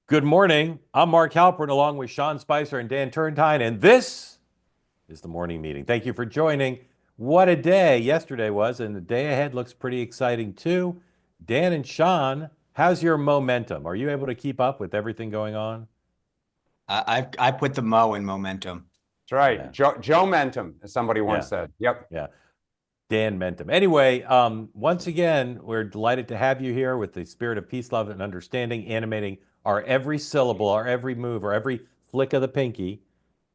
Good morning. I'm Mark Halperin along with Sean Spicer and Dan Turrentine, and this is the morning meeting. Thank you for joining. What a day yesterday was, and the day ahead looks pretty exciting too. Dan and Sean, how's your momentum? Are you able to keep up with everything going on? I put the mo in momentum. That's right. Yeah. Joe Mentum, as somebody Yeah. once said. Yep. Yeah. Dan Mentum. Anyway, once again, we're delighted to have you here with the spirit of peace, love, and understanding animating our every syllable, our every move, our every flick of the pinky.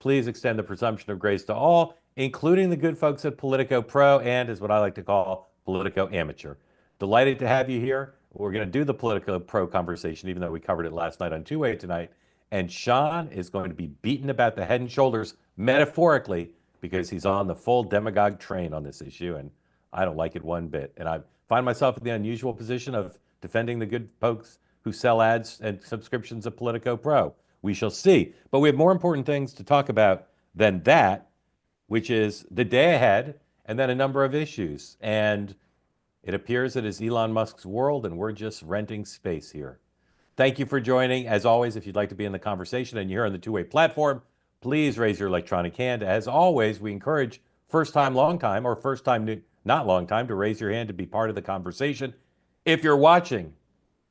Please extend the presumption of grace to all, including the good folks at Politico Pro and, as what I like to call, Politico Amateur. Delighted to have you here. We're going to do the Politico Pro conversation, even though we covered it last night on Two-Way tonight. And Sean is going to be beaten about the head and shoulders, metaphorically, because he's on the full demagogue train on this issue, and I don't like it one bit. And I find myself in the unusual position of defending the good folks who sell ads and subscriptions of Politico Pro. We shall see. But we have more important things to talk about than that, which is the day ahead and then a number of issues. And it appears it is Elon Musk's world, and we're just renting space here. Thank you for joining. As always, if you'd like to be in the conversation and you're on the Two-Way platform, please raise your electronic hand. As always, we encourage first time, long time, or first time, not long time, to raise your hand to be part of the conversation. If you're watching,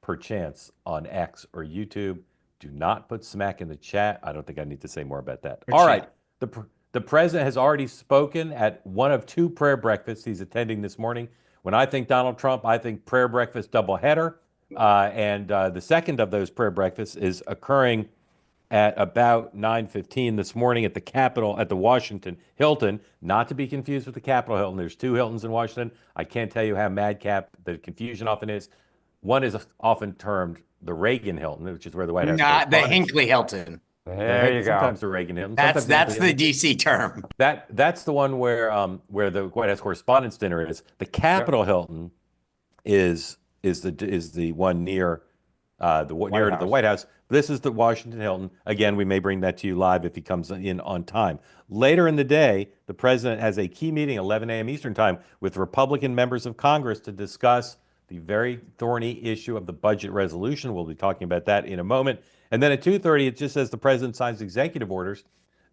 perchance, on X or YouTube, do not put smack in the chat. I don't think I need to say more about that. All right. The president has already spoken at one of two prayer breakfasts he's attending this morning. When I think Donald Trump, I think prayer breakfast doubleheader. And the second of those prayer breakfasts is occurring at about 9:15 this morning at the Capitol, at the Washington Hilton, not to be confused with the Capitol Hilton. There's two Hiltons in Washington. I can't tell you how madcap the confusion often is. One is often termed the Reagan Hilton, which is where the White House Not the correspondents. Hinckley Hilton. There you go. Sometimes the Reagan Hilton. That's Sometimes the DC term. that's the one where the White House Correspondents' Dinner is. The Capitol Hilton is the one near nearer to the White House. This is the Washington Hilton. Again, we may bring that to you live if he comes in on time. Later in the day, the president has a key meeting, 11 a.m. Eastern time, with Republican members of Congress to discuss the very thorny issue of the budget resolution. We'll be talking about that in a moment. And then at 2:30, it just says the president signs executive orders.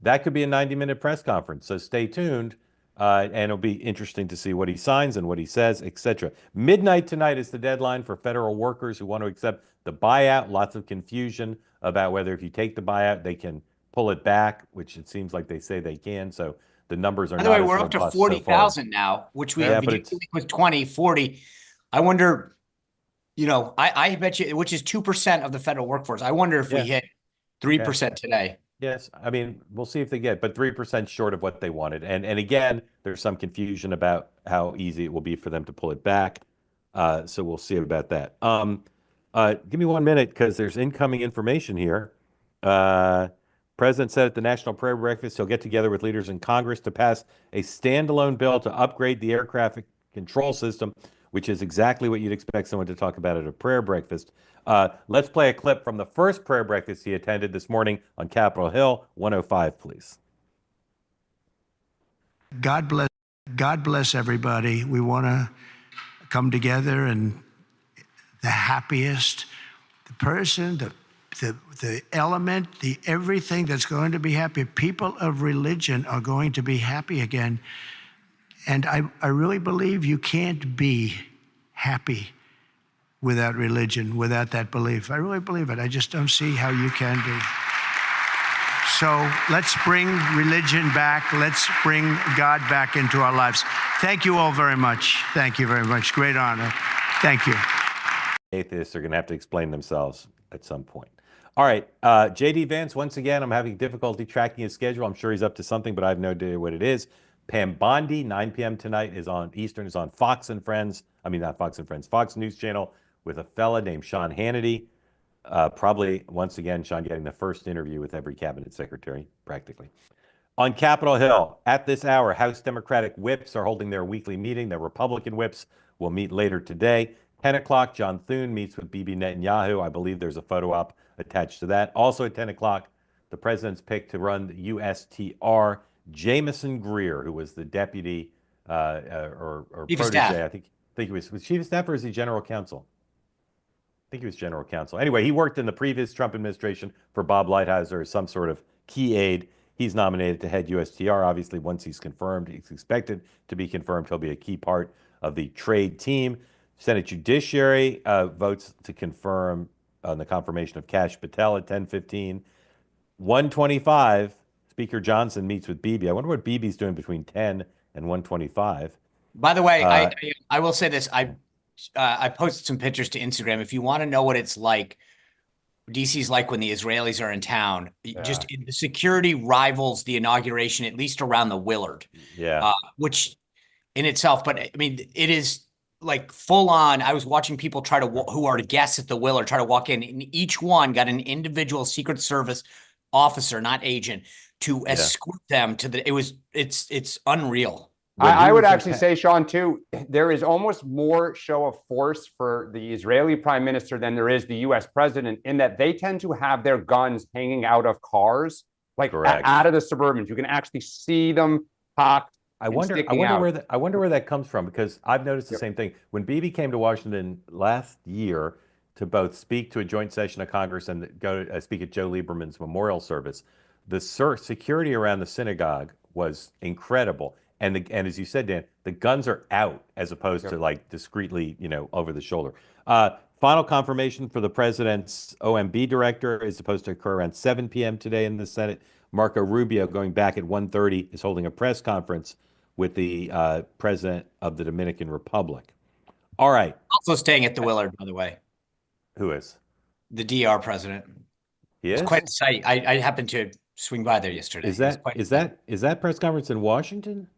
That could be a 90-minute press conference. So stay tuned. And it'll be interesting to see what he signs and what he says, etc. Midnight tonight is the deadline for federal workers who want to accept the buyout. Lots of confusion about whether if you take the buyout, they can pull it back, which it seems like they say they can. So the numbers are By the not way, as we're up to robust so 40,000 now, which we Yeah, have but been it's- doing with 20, 40. I wonder, I bet you, which is 2% of the federal workforce. I wonder if we Yeah. hit 3% today. Yes, I mean, we'll see if they get, but 3% short of what they wanted. And again, there's some confusion about how easy it will be for them to pull it back. So we'll see about that. Give me 1 minute because there's incoming information here. President said at the National Prayer Breakfast he'll get together with leaders in Congress to pass a standalone bill to upgrade the air traffic control system, which is exactly what you'd expect someone to talk about at a prayer breakfast. Let's play a clip from the first prayer breakfast he attended this morning on Capitol Hill. 105, please. God bless everybody. We want to come together, and the happiest, the person, the element, the everything that's going to be happy. People of religion are going to be happy again. And I really believe you can't be happy without religion, without that belief. I really believe it. I just don't see how you can be. So let's bring religion back. Let's bring God back into our lives. Thank you all very much. Thank you very much. Great honor. Thank you. Atheists are going to have to explain themselves at some point. All right, J.D. Vance, once again, I'm having difficulty tracking his schedule. I'm sure he's up to something, but I have no idea what it is. Pam Bondi, 9 p.m. tonight is on Eastern, is on Fox and Friends. I mean, not Fox and Friends, Fox News Channel with a fella named Sean Hannity. Probably, once again, Sean getting the first interview with every cabinet secretary, practically. On Capitol Hill, at this hour, House Democratic whips are holding their weekly meeting. The Republican whips will meet later today. 10 o'clock, John Thune meets with Bibi Netanyahu. I believe there's a photo op attached to that. Also at 10 o'clock, the president's pick to run the USTR, Jamison Greer, who was the deputy or Chief of protege. Staff. I think he was chief of staff, or is he general counsel? think he was general counsel. Anyway, he worked in the previous Trump administration for Bob Lighthizer as some sort of key aide. He's nominated to head USTR. Obviously, once he's confirmed, he's expected to be confirmed. He'll be a key part of the trade team. Senate Judiciary votes to confirm on the confirmation of Kash Patel at 10:15. 1:25, Speaker Johnson meets with Bibi. I wonder what Bibi's doing between 10 and 1:25. By the way, I will say this. I posted some pictures to Instagram. If you want to know what it's like, DC's like when the Israelis are in town. Just the security rivals the inauguration, at least around the Willard. Yeah. Which in itself, but I mean, it is like full on. I was watching people try to, who are guests at the Willard, try to walk in, and each one got an individual Secret Service officer, not agent, to escort them to the, it's unreal. I would actually say, Sean, too, there is almost more show of force for the Israeli prime minister than there is the U.S. president, in that they tend to have their guns hanging out of cars, like out of the Suburbans. You can actually see them parked. I wonder where that comes from, because I've noticed the same thing. When Bibi came to Washington last year to both speak to a joint session of Congress and go to speak at Joe Lieberman's memorial service, the security around the synagogue was incredible. And as you said, Dan, the guns are out as opposed to like discreetly, over the shoulder. Final confirmation for the president's OMB director is supposed to occur around 7 p.m. today in the Senate. Marco Rubio, going back at 1:30, is holding a press conference with the president of the Dominican Republic. All right. Also staying at the Willard, by the way. Who is? The DR president. He is? It's quite a sight. I happened to swing by there yesterday. Is that press conference in Washington?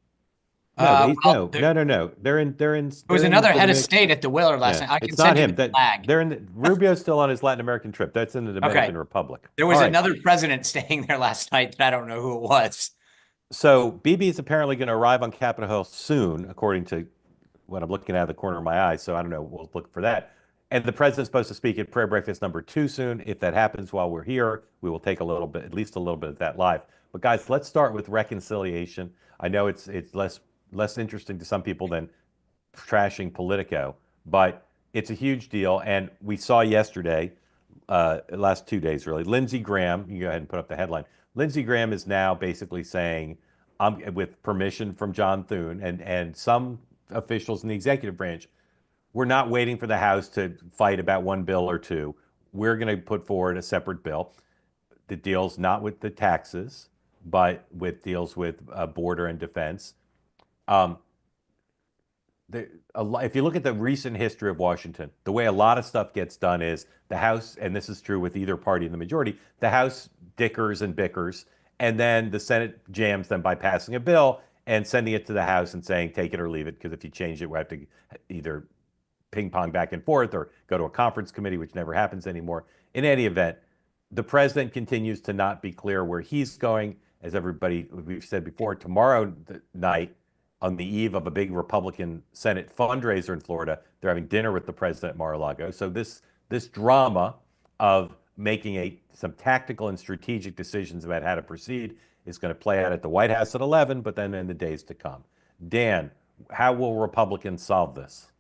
No, no. They're in. There was another head of state at the Willard last night. I can send you the flag. They're in. Rubio's still on his Latin American trip. That's in the Dominican Republic. There was another president staying there last night that I don't know who it was. So Bibi is apparently going to arrive on Capitol Hill soon, according to what I'm looking at the corner of my eye. So I don't know. We'll look for that. And the president's supposed to speak at prayer breakfast number 2 soon. If that happens while we're here, we will take at least a little bit of that live. But guys, let's start with reconciliation. I know it's less interesting to some people than trashing Politico, but it's a huge deal. And we saw yesterday, last 2 days really, Lindsey Graham, you can go ahead and put up the headline. Lindsey Graham is now basically saying, with permission from John Thune and some officials in the executive branch, we're not waiting for the House to fight about one bill or two. We're going to put forward a separate bill that deals not with the taxes, but deals with border and defense. If you look at the recent history of Washington, the way a lot of stuff gets done is the House, and this is true with either party in the majority, the House dickers and bickers, and then the Senate jams them by passing a bill and sending it to the House and saying, take it or leave it, because if you change it, we have to either ping pong back and forth or go to a conference committee, which never happens anymore. In any event, the president continues to not be clear where he's going. As we've said before, tomorrow night, on the eve of a big Republican Senate fundraiser in Florida, they're having dinner with the president at Mar-a-Lago. So this drama of making some tactical and strategic decisions about how to proceed is going to play out at the White House at 11, but then in the days to come. Dan, how will Republicans solve this?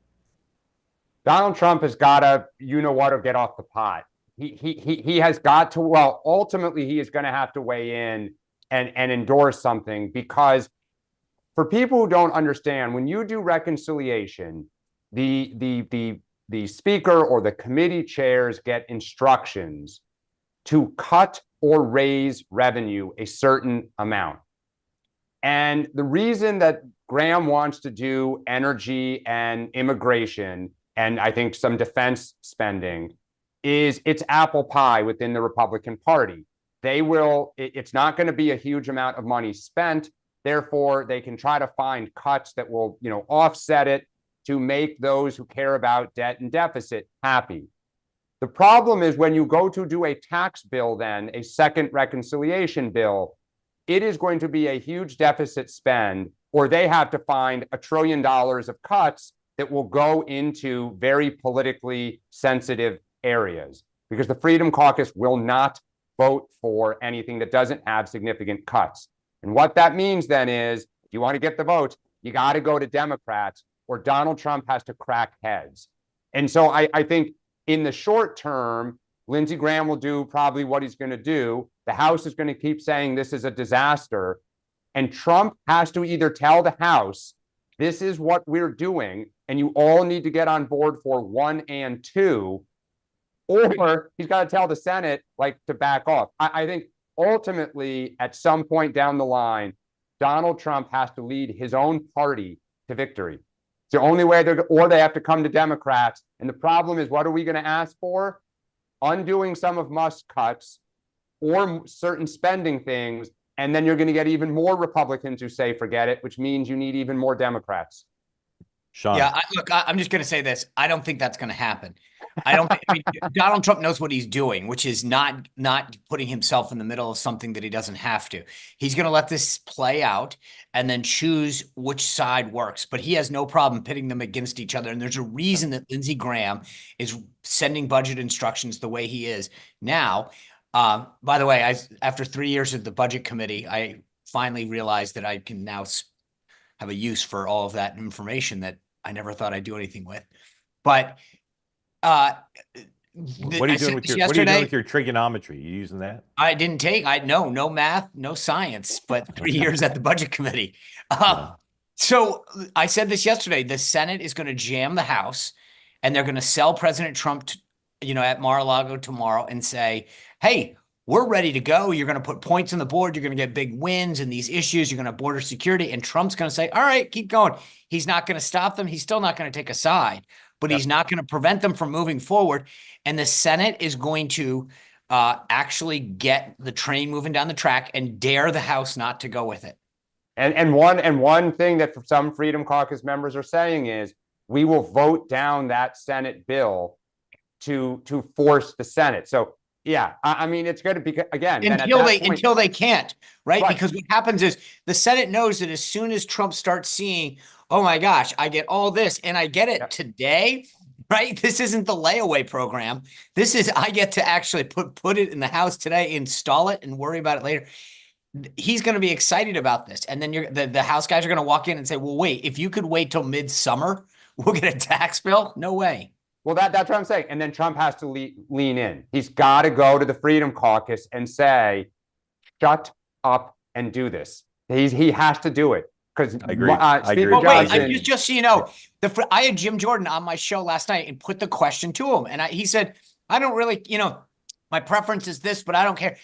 Donald Trump has got to, get off the pot. He has got to, ultimately he is going to have to weigh in and endorse something, because for people who don't understand, when you do reconciliation, the speaker or the committee chairs get instructions to cut or raise revenue a certain amount. And the reason that Graham wants to do energy and immigration, and I think some defense spending, is it's apple pie within the Republican Party. It's not going to be a huge amount of money spent. Therefore, they can try to find cuts that will, offset it to make those who care about debt and deficit happy. The problem is when you go to do a tax bill, then a second reconciliation bill, it is going to be a huge deficit spend, or they have to find $1 trillion of cuts that will go into very politically sensitive areas, because the Freedom Caucus will not vote for anything that doesn't have significant cuts. And what that means then is, if you want to get the votes, you got to go to Democrats, or Donald Trump has to crack heads. And so I think in the short term, Lindsey Graham will do probably what he's going to do. The House is going to keep saying this is a disaster. And Trump has to either tell the House, this is what we're doing, and you all need to get on board for 1 and 2, or he's got to tell the Senate, like, to back off. I think ultimately, at some point down the line, Donald Trump has to lead his own party to victory. It's the only way or they have to come to Democrats. And the problem is, what are we going to ask for? Undoing some of Musk's cuts or certain spending things. And then you're going to get even more Republicans who say, forget it, which means you need even more Democrats. Sean. Yeah, look, I'm just going to say this. I don't think that's going to happen. I don't think, I mean, Donald Trump knows what he's doing, which is not putting himself in the middle of something that he doesn't have to. He's going to let this play out and then choose which side works. But he has no problem pitting them against each other. And there's a reason that Lindsey Graham is sending budget instructions the way he is now. By the way, after 3 years of the budget committee, I finally realized that I can now have a use for all of that information that I never thought I'd do anything with. But what are you doing with your trigonometry? You using that? I didn't take, no math, no science, but 3 years at the budget committee. So I said this yesterday, the Senate is going to jam the House and they're going to sell President Trump, at Mar-a-Lago tomorrow and say, hey, we're ready to go. You're going to put points on the board. You're going to get big wins in these issues. You're going to have border security. And Trump's going to say, all right, keep going. He's not going to stop them. He's still not going to take a side, but he's not going to prevent them from moving forward. And the Senate is going to actually get the train moving down the track and dare the House not to go with it. And one thing that some Freedom Caucus members are saying is, we will vote down that Senate bill to force the Senate. So yeah, I mean, it's going to be, again, until they can't, right? Because what happens is the Senate knows that as soon as Trump starts seeing, oh my gosh, I get all this and I get it today, right? This isn't the layaway program. This is, I get to actually put it in the House today, install it, and worry about it later. He's going to be excited about this. And then the House guys are going to walk in and say, well, wait, if you could wait till midsummer, we'll get a tax bill? No way. Well, that's what I'm saying. And then Trump has to lean in. He's got to go to the Freedom Caucus and say, shut up and do this. He has to do it. Because I agree. Wait, just so you know, I had Jim Jordan on my show last night and put the question to him. And he said, I don't really, my preference is this, but I don't care.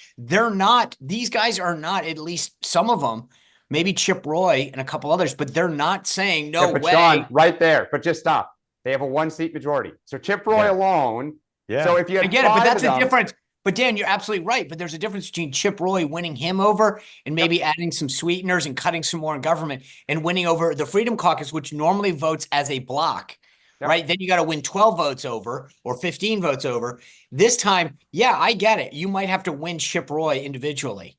These guys are not, at least some of them, maybe Chip Roy and a couple others, but they're not saying no way. Sean, right there, but just stop. They have a 1-seat majority. So Chip Roy alone. Yeah. So if you I get it, but that's a difference. But Dan, you're absolutely right. But there's a difference between Chip Roy winning him over and maybe adding some sweeteners and cutting some more in government and winning over the Freedom Caucus, which normally votes as a block, right? Then you got to win 12 votes over or 15 votes over. This time, yeah, I get it. You might have to win Chip Roy individually.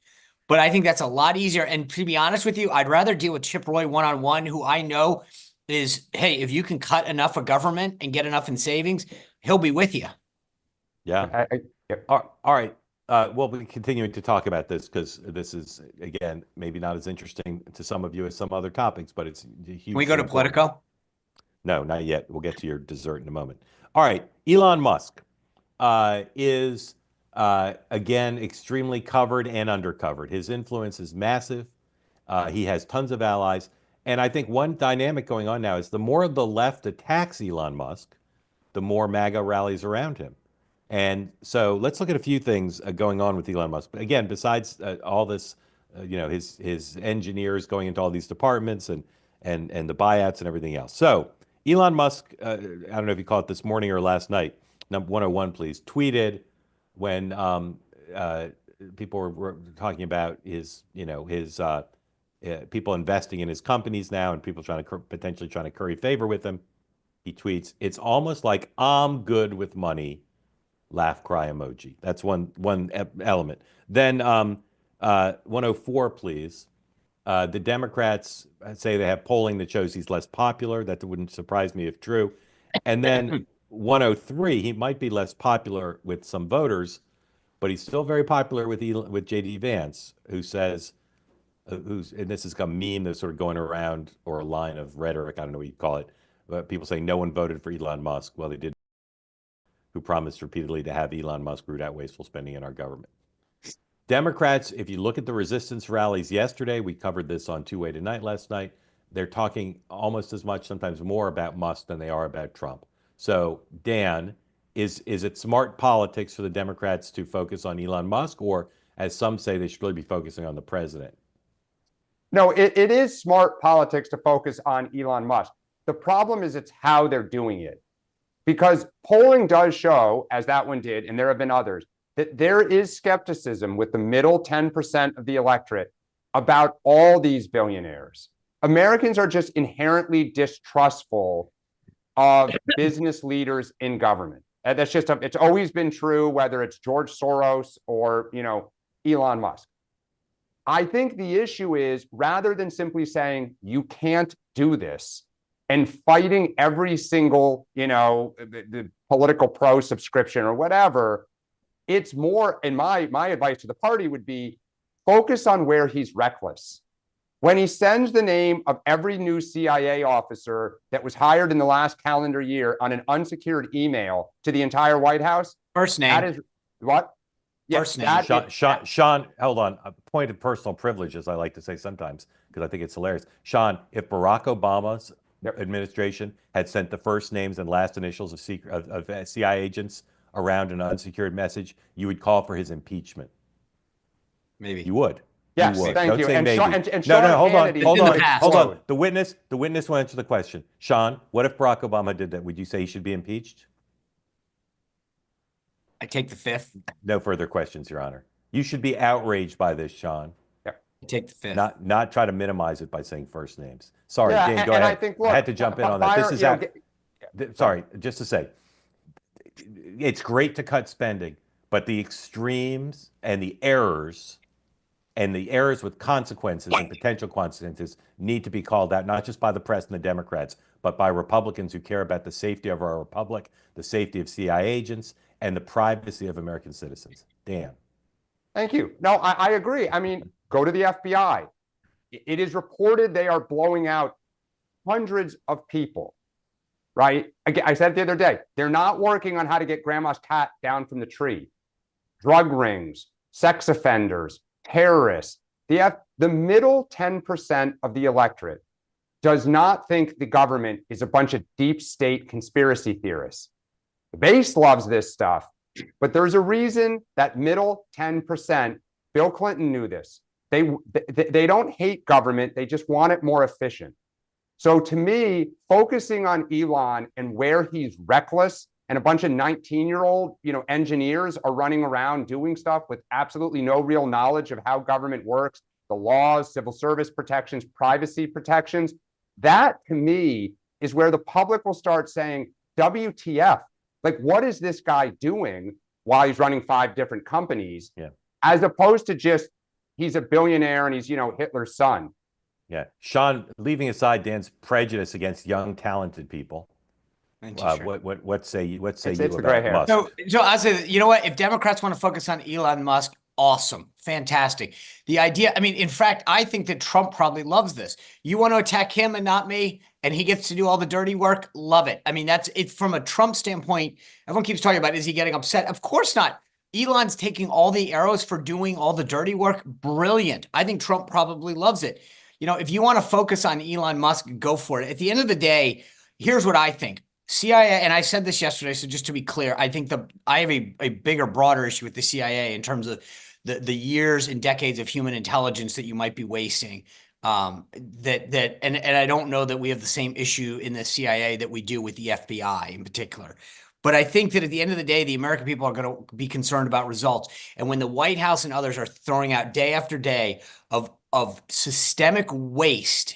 But I think that's a lot easier. And to be honest with you, I'd rather deal with Chip Roy one-on-one, who I know is, hey, if you can cut enough of government and get enough in savings, he'll be with you. Yeah. All right. We'll be continuing to talk about this because this is, again, maybe not as interesting to some of you as some other topics, but it's huge. Can we go to Politico? No, not yet. We'll get to your dessert in a moment. All right. Elon Musk is, again, extremely covered and undercovered. His influence is massive. He has tons of allies. And I think one dynamic going on now is the more the left attacks Elon Musk, the more MAGA rallies around him. And so let's look at a few things going on with Elon Musk. But again, besides all this, his engineers going into all these departments and the buyouts and everything else. So Elon Musk, I don't know if you caught it this morning or last night, number 101, please, tweeted when people were talking about his people investing in his companies now and people potentially trying to curry favor with him. He tweets, "It's almost like I'm good with money." Laugh cry emoji. That's one element. Then 104, please. The Democrats say they have polling that shows he's less popular. That wouldn't surprise me if true. And then 103, he might be less popular with some voters, but he's still very popular with J.D. Vance, who says, and this has become a meme that's sort of going around, or a line of rhetoric, I don't know what you call it, but people saying no one voted for Elon Musk. Well, they did who promised repeatedly to have Elon Musk root out wasteful spending in our government. Democrats, if you look at the resistance rallies yesterday, we covered this on Two Way Tonight last night, they're talking almost as much, sometimes more, about Musk than they are about Trump. So, Dan, is it smart politics for the Democrats to focus on Elon Musk, or, as some say, they should really be focusing on the president? No, it is smart politics to focus on Elon Musk. The problem is it's how they're doing it. Because polling does show, as that one did, and there have been others, that there is skepticism with the middle 10% of the electorate about all these billionaires. Americans are just inherently distrustful of business leaders in government. That's just, it's always been true, whether it's George Soros or, Elon Musk. I think the issue is, rather than simply saying you can't do this and fighting every single, the Politico Pro subscription or whatever, it's more, and my advice to the party would be, focus on where he's reckless. When he sends the name of every new CIA officer that was hired in the last calendar year on an unsecured email to the entire White House, First name. that is what? First name. Sean, hold on. A point of personal privilege, as I like to say sometimes, because I think it's hilarious. Sean, if Barack Obama's administration had sent the first names and last initials of CIA agents around an unsecured message, you would call for his impeachment. Maybe you would. Yes, you would. thank Don't you. say And maybe. no, hold on. Hold on. The witness will answer the question. Sean, what if Barack Obama did that? Would you say he should be impeached? I take the fifth. No further questions, Your Honor. You should be outraged by this, Sean. I take the fifth. Not try to minimize it by saying first names. Sorry, yeah, Dan, go ahead. I think, look, I had to jump in on that. This is sorry, just to say, it's great to cut spending, but the extremes and the errors with consequences and potential consequences need to be called out, not just by the press and the Democrats, but by Republicans who care about the safety of our republic, the safety of CIA agents, and the privacy of American citizens. Dan. Thank you. No, I agree. I mean, go to the FBI. It is reported they are blowing out hundreds of people, right? I said it the other day, they're not working on how to get grandma's cat down from the tree. Drug rings, sex offenders, terrorists. The middle 10% of the electorate does not think the government is a bunch of deep state conspiracy theorists. The base loves this stuff, but there's a reason that middle 10%, Bill Clinton knew this. They don't hate government, they just want it more efficient. So to me, focusing on Elon and where he's reckless and a bunch of 19-year-old, engineers are running around doing stuff with absolutely no real knowledge of how government works, the laws, civil service protections, privacy protections, that to me is where the public will start saying, WTF, like, what is this guy doing while he's running 5 different companies? Yeah. As opposed to just, he's a billionaire and he's, Hitler's son. Yeah. Sean, leaving aside Dan's prejudice against young, talented people, what say you about Musk? So I say, you know what? If Democrats want to focus on Elon Musk, awesome, fantastic. The idea, I mean, in fact, I think that Trump probably loves this. You want to attack him and not me, and he gets to do all the dirty work. Love it. I mean, that's it from a Trump standpoint. Everyone keeps talking about, is he getting upset? Of course not. Elon's taking all the arrows for doing all the dirty work. Brilliant. I think Trump probably loves it. If you want to focus on Elon Musk, go for it. At the end of the day, here's what I think. CIA, and I said this yesterday, so just to be clear, I think I have a bigger, broader issue with the CIA in terms of the years and decades of human intelligence that you might be wasting. And I don't know that we have the same issue in the CIA that we do with the FBI in particular. But I think that at the end of the day, the American people are going to be concerned about results. And when the White House and others are throwing out day after day of systemic waste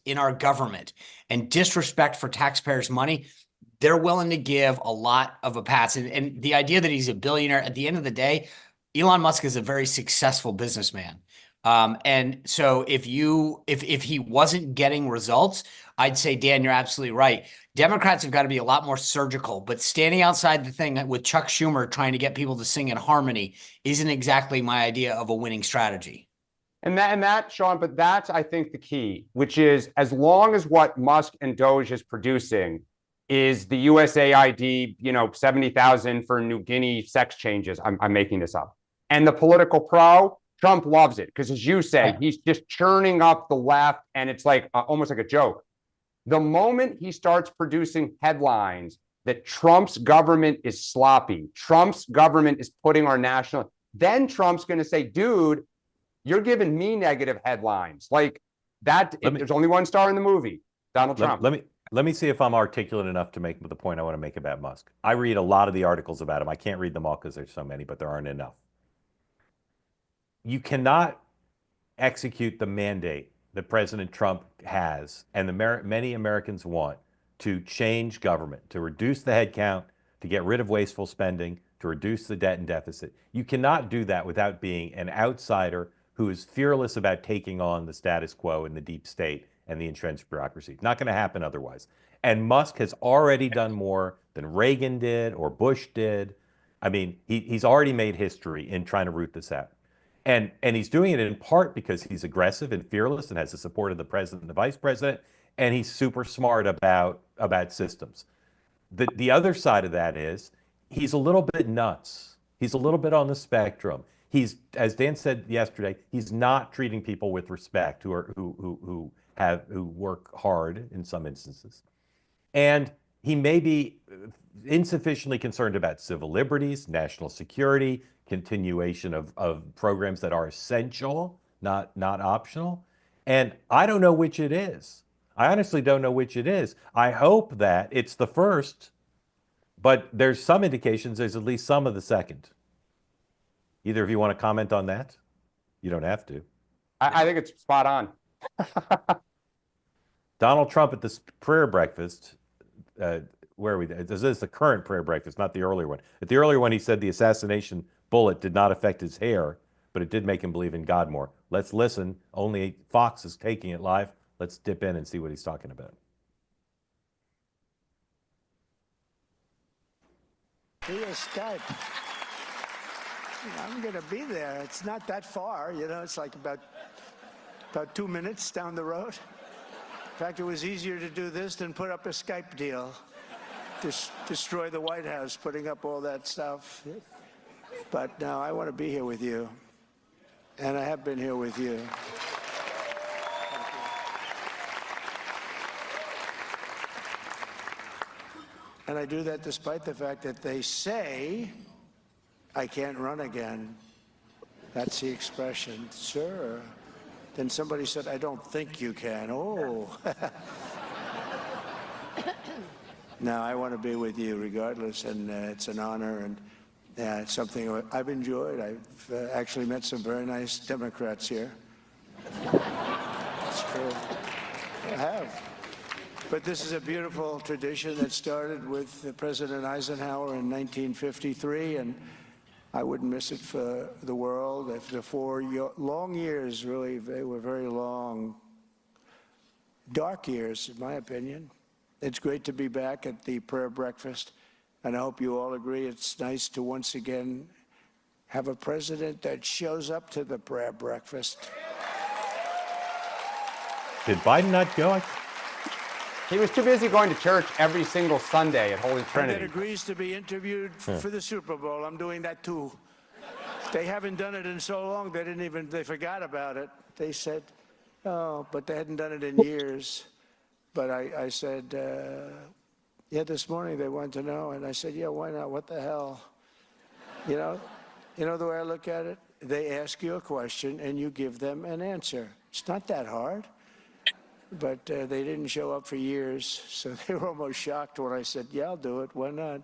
in our government and disrespect for taxpayers' money, they're willing to give a lot of a pass. And the idea that he's a billionaire, at the end of the day, Elon Musk is a very successful businessman. And so if he wasn't getting results, I'd say, Dan, you're absolutely right. Democrats have got to be a lot more surgical, but standing outside the thing with Chuck Schumer trying to get people to sing in harmony isn't exactly my idea of a winning strategy. And that, Sean, but that's, I think, the key, which is, as long as what Musk and Doge is producing is the USAID, 70,000 for New Guinea sex changes. I'm making this up. And the Politico Pro, Trump loves it because, as you say, he's just churning up the left, and it's like almost like a joke. The moment he starts producing headlines that Trump's government is sloppy, Trump's government is putting our national, then Trump's going to say, dude, you're giving me negative headlines. Like that, there's only one star in the movie, Donald Trump. Let me see if I'm articulate enough to make the point I want to make about Musk. I read a lot of the articles about him. I can't read them all because there's so many, but there aren't enough. You cannot execute the mandate that President Trump has and many Americans want to change government, to reduce the headcount, to get rid of wasteful spending, to reduce the debt and deficit. You cannot do that without being an outsider who is fearless about taking on the status quo in the deep state and the entrenched bureaucracy. Not going to happen otherwise. And Musk has already done more than Reagan did or Bush did. I mean, he's already made history in trying to root this out. And he's doing it in part because he's aggressive and fearless and has the support of the president and the vice president, and he's super smart about systems. The other side of that is he's a little bit nuts. He's a little bit on the spectrum. He's, as Dan said yesterday, he's not treating people with respect who work hard in some instances. And he may be insufficiently concerned about civil liberties, national security, continuation of programs that are essential, not optional. And I don't know which it is. I honestly don't know which it is. I hope that it's the first, but there's some indications there's at least some of the second. Either of you want to comment on that? You don't have to. I think it's spot on. Donald Trump at this prayer breakfast, where are we? This is the current prayer breakfast, not the earlier one. At the earlier one, he said the assassination bullet did not affect his hair, but it did make him believe in God more. Let's listen. Only Fox is taking it live. Let's dip in and see what he's talking about. Via Skype. I'm going to be there. It's not that far, it's like about 2 minutes down the road. In fact, it was easier to do this than put up a Skype deal. Destroy the White House, putting up all that stuff. But no, I want to be here with you. And I have been here with you. And I do that despite the fact that they say I can't run again. That's the expression. Sir. Then somebody said, I don't think you can. Oh. No, I want to be with you regardless, and it's an honor, and it's something I've enjoyed. I've actually met some very nice Democrats here. That's true. I have. But this is a beautiful tradition that started with President Eisenhower in 1953, and I wouldn't miss it for the world. After 4 long years, really, they were very long, dark years, in my opinion. It's great to be back at the prayer breakfast, and I hope you all agree it's nice to once again have a president that shows up to the prayer breakfast. Did Biden not go? He was too busy going to church every single Sunday at Holy Trinity. And that agrees to be interviewed for the Super Bowl. I'm doing that too. They haven't done it in so long, they forgot about it. They said, oh, but they hadn't done it in years. But I said, yeah, this morning they wanted to know. And I said, yeah, why not? What the hell? You know the way I look at it? They ask you a question and you give them an answer. It's not that hard. But they didn't show up for years, so they were almost shocked when I said, yeah, I'll do it. Why not?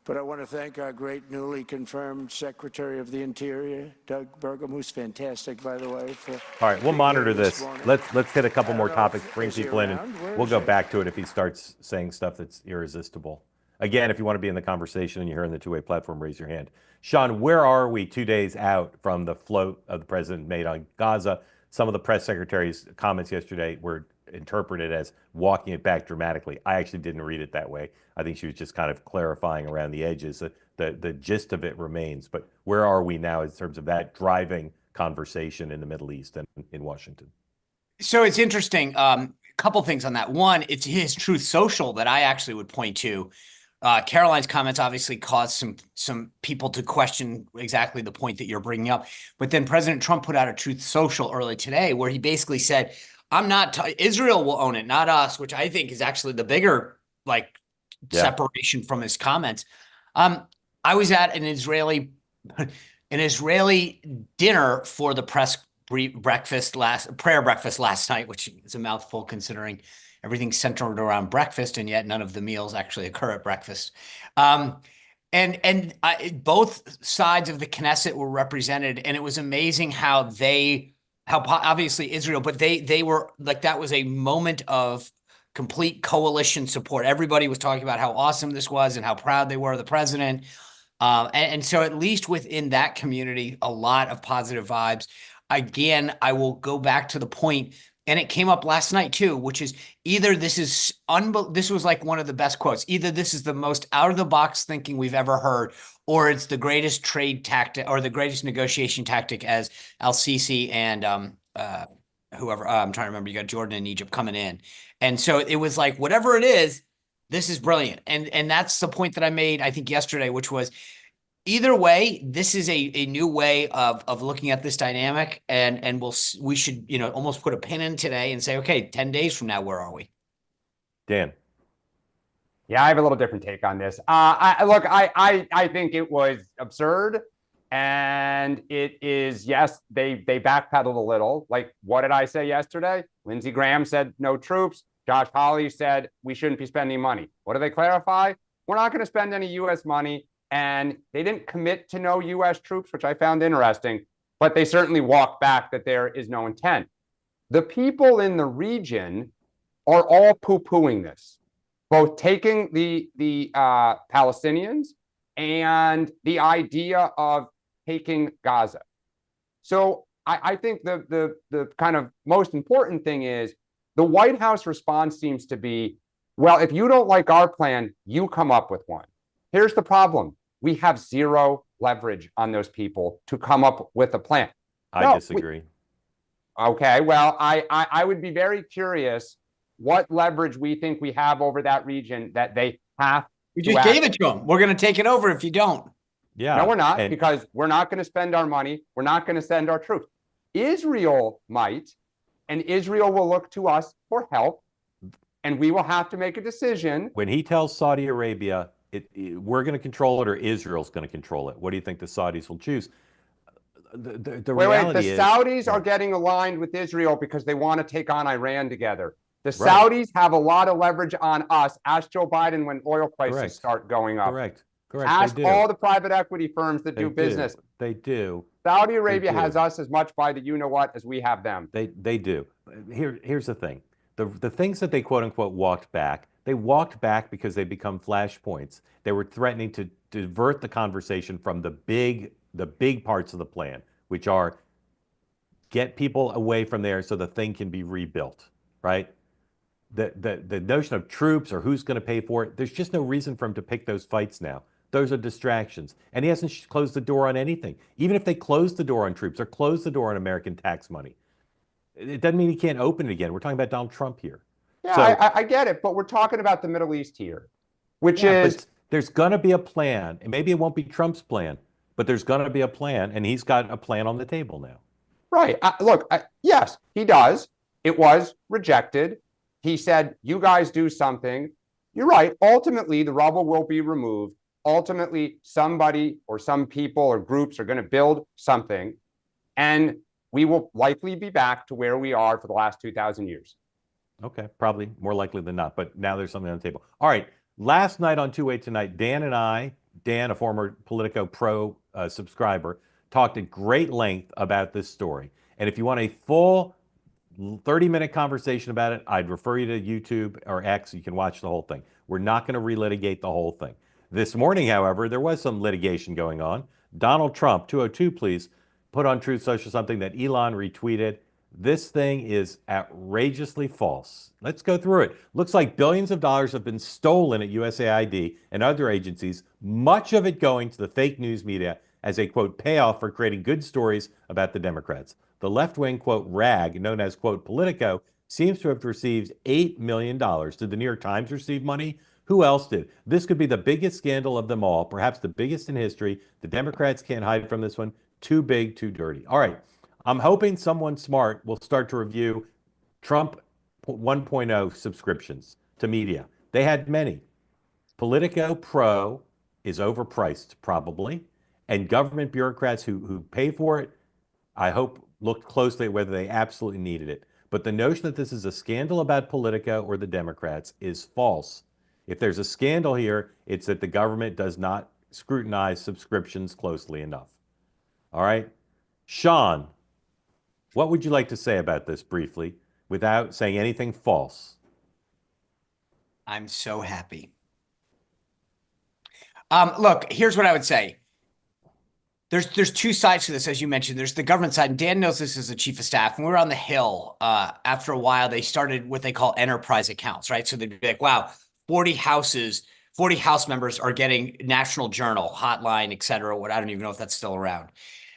But I want to thank our great newly confirmed Secretary of the Interior, Doug Burgum, who's fantastic, by the way. All right, we'll monitor this. Let's hit a couple more topics, bring people in, and we'll go back to it if he starts saying stuff that's irresistible. Again, if you want to be in the conversation and you're here on the two-way platform, raise your hand. Sean, where are we 2 days out from the float of the president made on Gaza? Some of the press secretary's comments yesterday were interpreted as walking it back dramatically. I actually didn't read it that way. I think she was just kind of clarifying around the edges. The gist of it remains. But where are we now in terms of that driving conversation in the Middle East and in Washington? So it's interesting. couple things on that. One, it's his Truth Social that I actually would point to. Caroline's comments obviously caused some people to question exactly the point that you're bringing up. But then President Trump put out a Truth Social early today where he basically said, I'm not, Israel will own it, not us, which I think is actually the bigger separation from his comments. I was at an Israeli dinner for the prayer breakfast last night, which is a mouthful considering everything's centered around breakfast, and yet none of the meals actually occur at breakfast. Both sides of the Knesset were represented, and it was amazing how obviously Israel, but they were like, that was a moment of complete coalition support. Everybody was talking about how awesome this was and how proud they were of the president. And so at least within that community, a lot of positive vibes. Again, I will go back to the point, and it came up last night too, which is either this was like one of the best quotes, either this is the most out of the box thinking we've ever heard, or it's the greatest trade tactic or the greatest negotiation tactic, as Al-Sisi and whoever, I'm trying to remember, you got Jordan and Egypt coming in. And so it was like, whatever it is, this is brilliant. And that's the point that I made, I think, yesterday, which was either way, this is a new way of looking at this dynamic. And we should, almost put a pin in today and say, okay, 10 days from now, where are we? Dan. Yeah, I have a little different take on this. I think it was absurd. And it is, yes, they backpedaled a little. Like, what did I say yesterday? Lindsey Graham said no troops. Josh Hawley said we shouldn't be spending money. What do they clarify? We're not going to spend any U.S. money. And they didn't commit to no U.S. troops, which I found interesting, but they certainly walked back that there is no intent. The people in the region are all poo-pooing this, both taking the Palestinians and the idea of taking Gaza. So I think the kind of most important thing is the White House response seems to be, well, if you don't like our plan, you come up with one. Here's the problem. We have zero leverage on those people to come up with a plan. I disagree. Okay, well, I would be very curious what leverage we think we have over that region that they have. We just gave it to them. We're going to take it over if you don't. Yeah. No, we're not, because we're not going to spend our money. We're not going to send our troops. Israel might, and Israel will look to us for help, and we will have to make a decision. When he tells Saudi Arabia, we're going to control it, or Israel's going to control it, what do you think the Saudis will choose? The reality is, the Saudis are getting aligned with Israel because they want to take on Iran together. The Saudis have a lot of leverage on us. Ask Joe Biden when oil prices start going up. Correct. Ask all the private equity firms that do business. They do. Saudi Arabia has us as much by the you-know-what as we have them. They do. Here's the thing. The things that they quote-unquote walked back, they walked back because they become flashpoints. They were threatening to divert the conversation from the big parts of the plan, which are get people away from there so the thing can be rebuilt, right? The notion of troops or who's going to pay for it, there's just no reason for him to pick those fights now. Those are distractions. And he hasn't closed the door on anything. Even if they close the door on troops or close the door on American tax money, it doesn't mean he can't open it again. We're talking about Donald Trump here. Yeah, so, I get it, but we're talking about the Middle East here, which is... There's going to be a plan, and maybe it won't be Trump's plan, but there's going to be a plan, and he's got a plan on the table now. Right. Yes, he does. It was rejected. He said, you guys do something. You're right. Ultimately, the rubble will be removed. Ultimately, somebody or some people or groups are going to build something, and we will likely be back to where we are for the last 2,000 years. Okay, probably more likely than not, but now there's something on the table. All right, last night on Two Way Tonight, Dan and I, Dan, a former Politico Pro subscriber, talked at great length about this story. And if you want a full 30-minute conversation about it, I'd refer you to YouTube or X. You can watch the whole thing. We're not going to relitigate the whole thing. This morning, however, there was some litigation going on. Donald Trump, 202 please, put on Truth Social something that Elon retweeted. This thing is outrageously false. Let's go through it. Looks like billions of dollars have been stolen at USAID and other agencies, much of it going to the fake news media as a, quote, payoff for creating good stories about the Democrats. The left-wing, quote, rag, known as, quote, Politico, seems to have received $8 million. Did the New York Times receive money? Who else did? This could be the biggest scandal of them all, perhaps the biggest in history. The Democrats can't hide from this one. Too big, too dirty. All right. I'm hoping someone smart will start to review Trump 1.0 subscriptions to media. They had many. Politico Pro is overpriced, probably, and government bureaucrats who pay for it, I hope, looked closely at whether they absolutely needed it. But the notion that this is a scandal about Politico or the Democrats is false. If there's a scandal here, it's that the government does not scrutinize subscriptions closely enough. All right? Sean, what would you like to say about this briefly without saying anything false? I'm so happy. Look, here's what I would say. There's two sides to this, as you mentioned. There's the government side, and Dan knows this as the chief of staff. When we were on the Hill, after a while, they started what they call enterprise accounts, right? So they'd be like, wow, 40 House members are getting National Journal, Hotline, et cetera. What I don't even know if that's still around.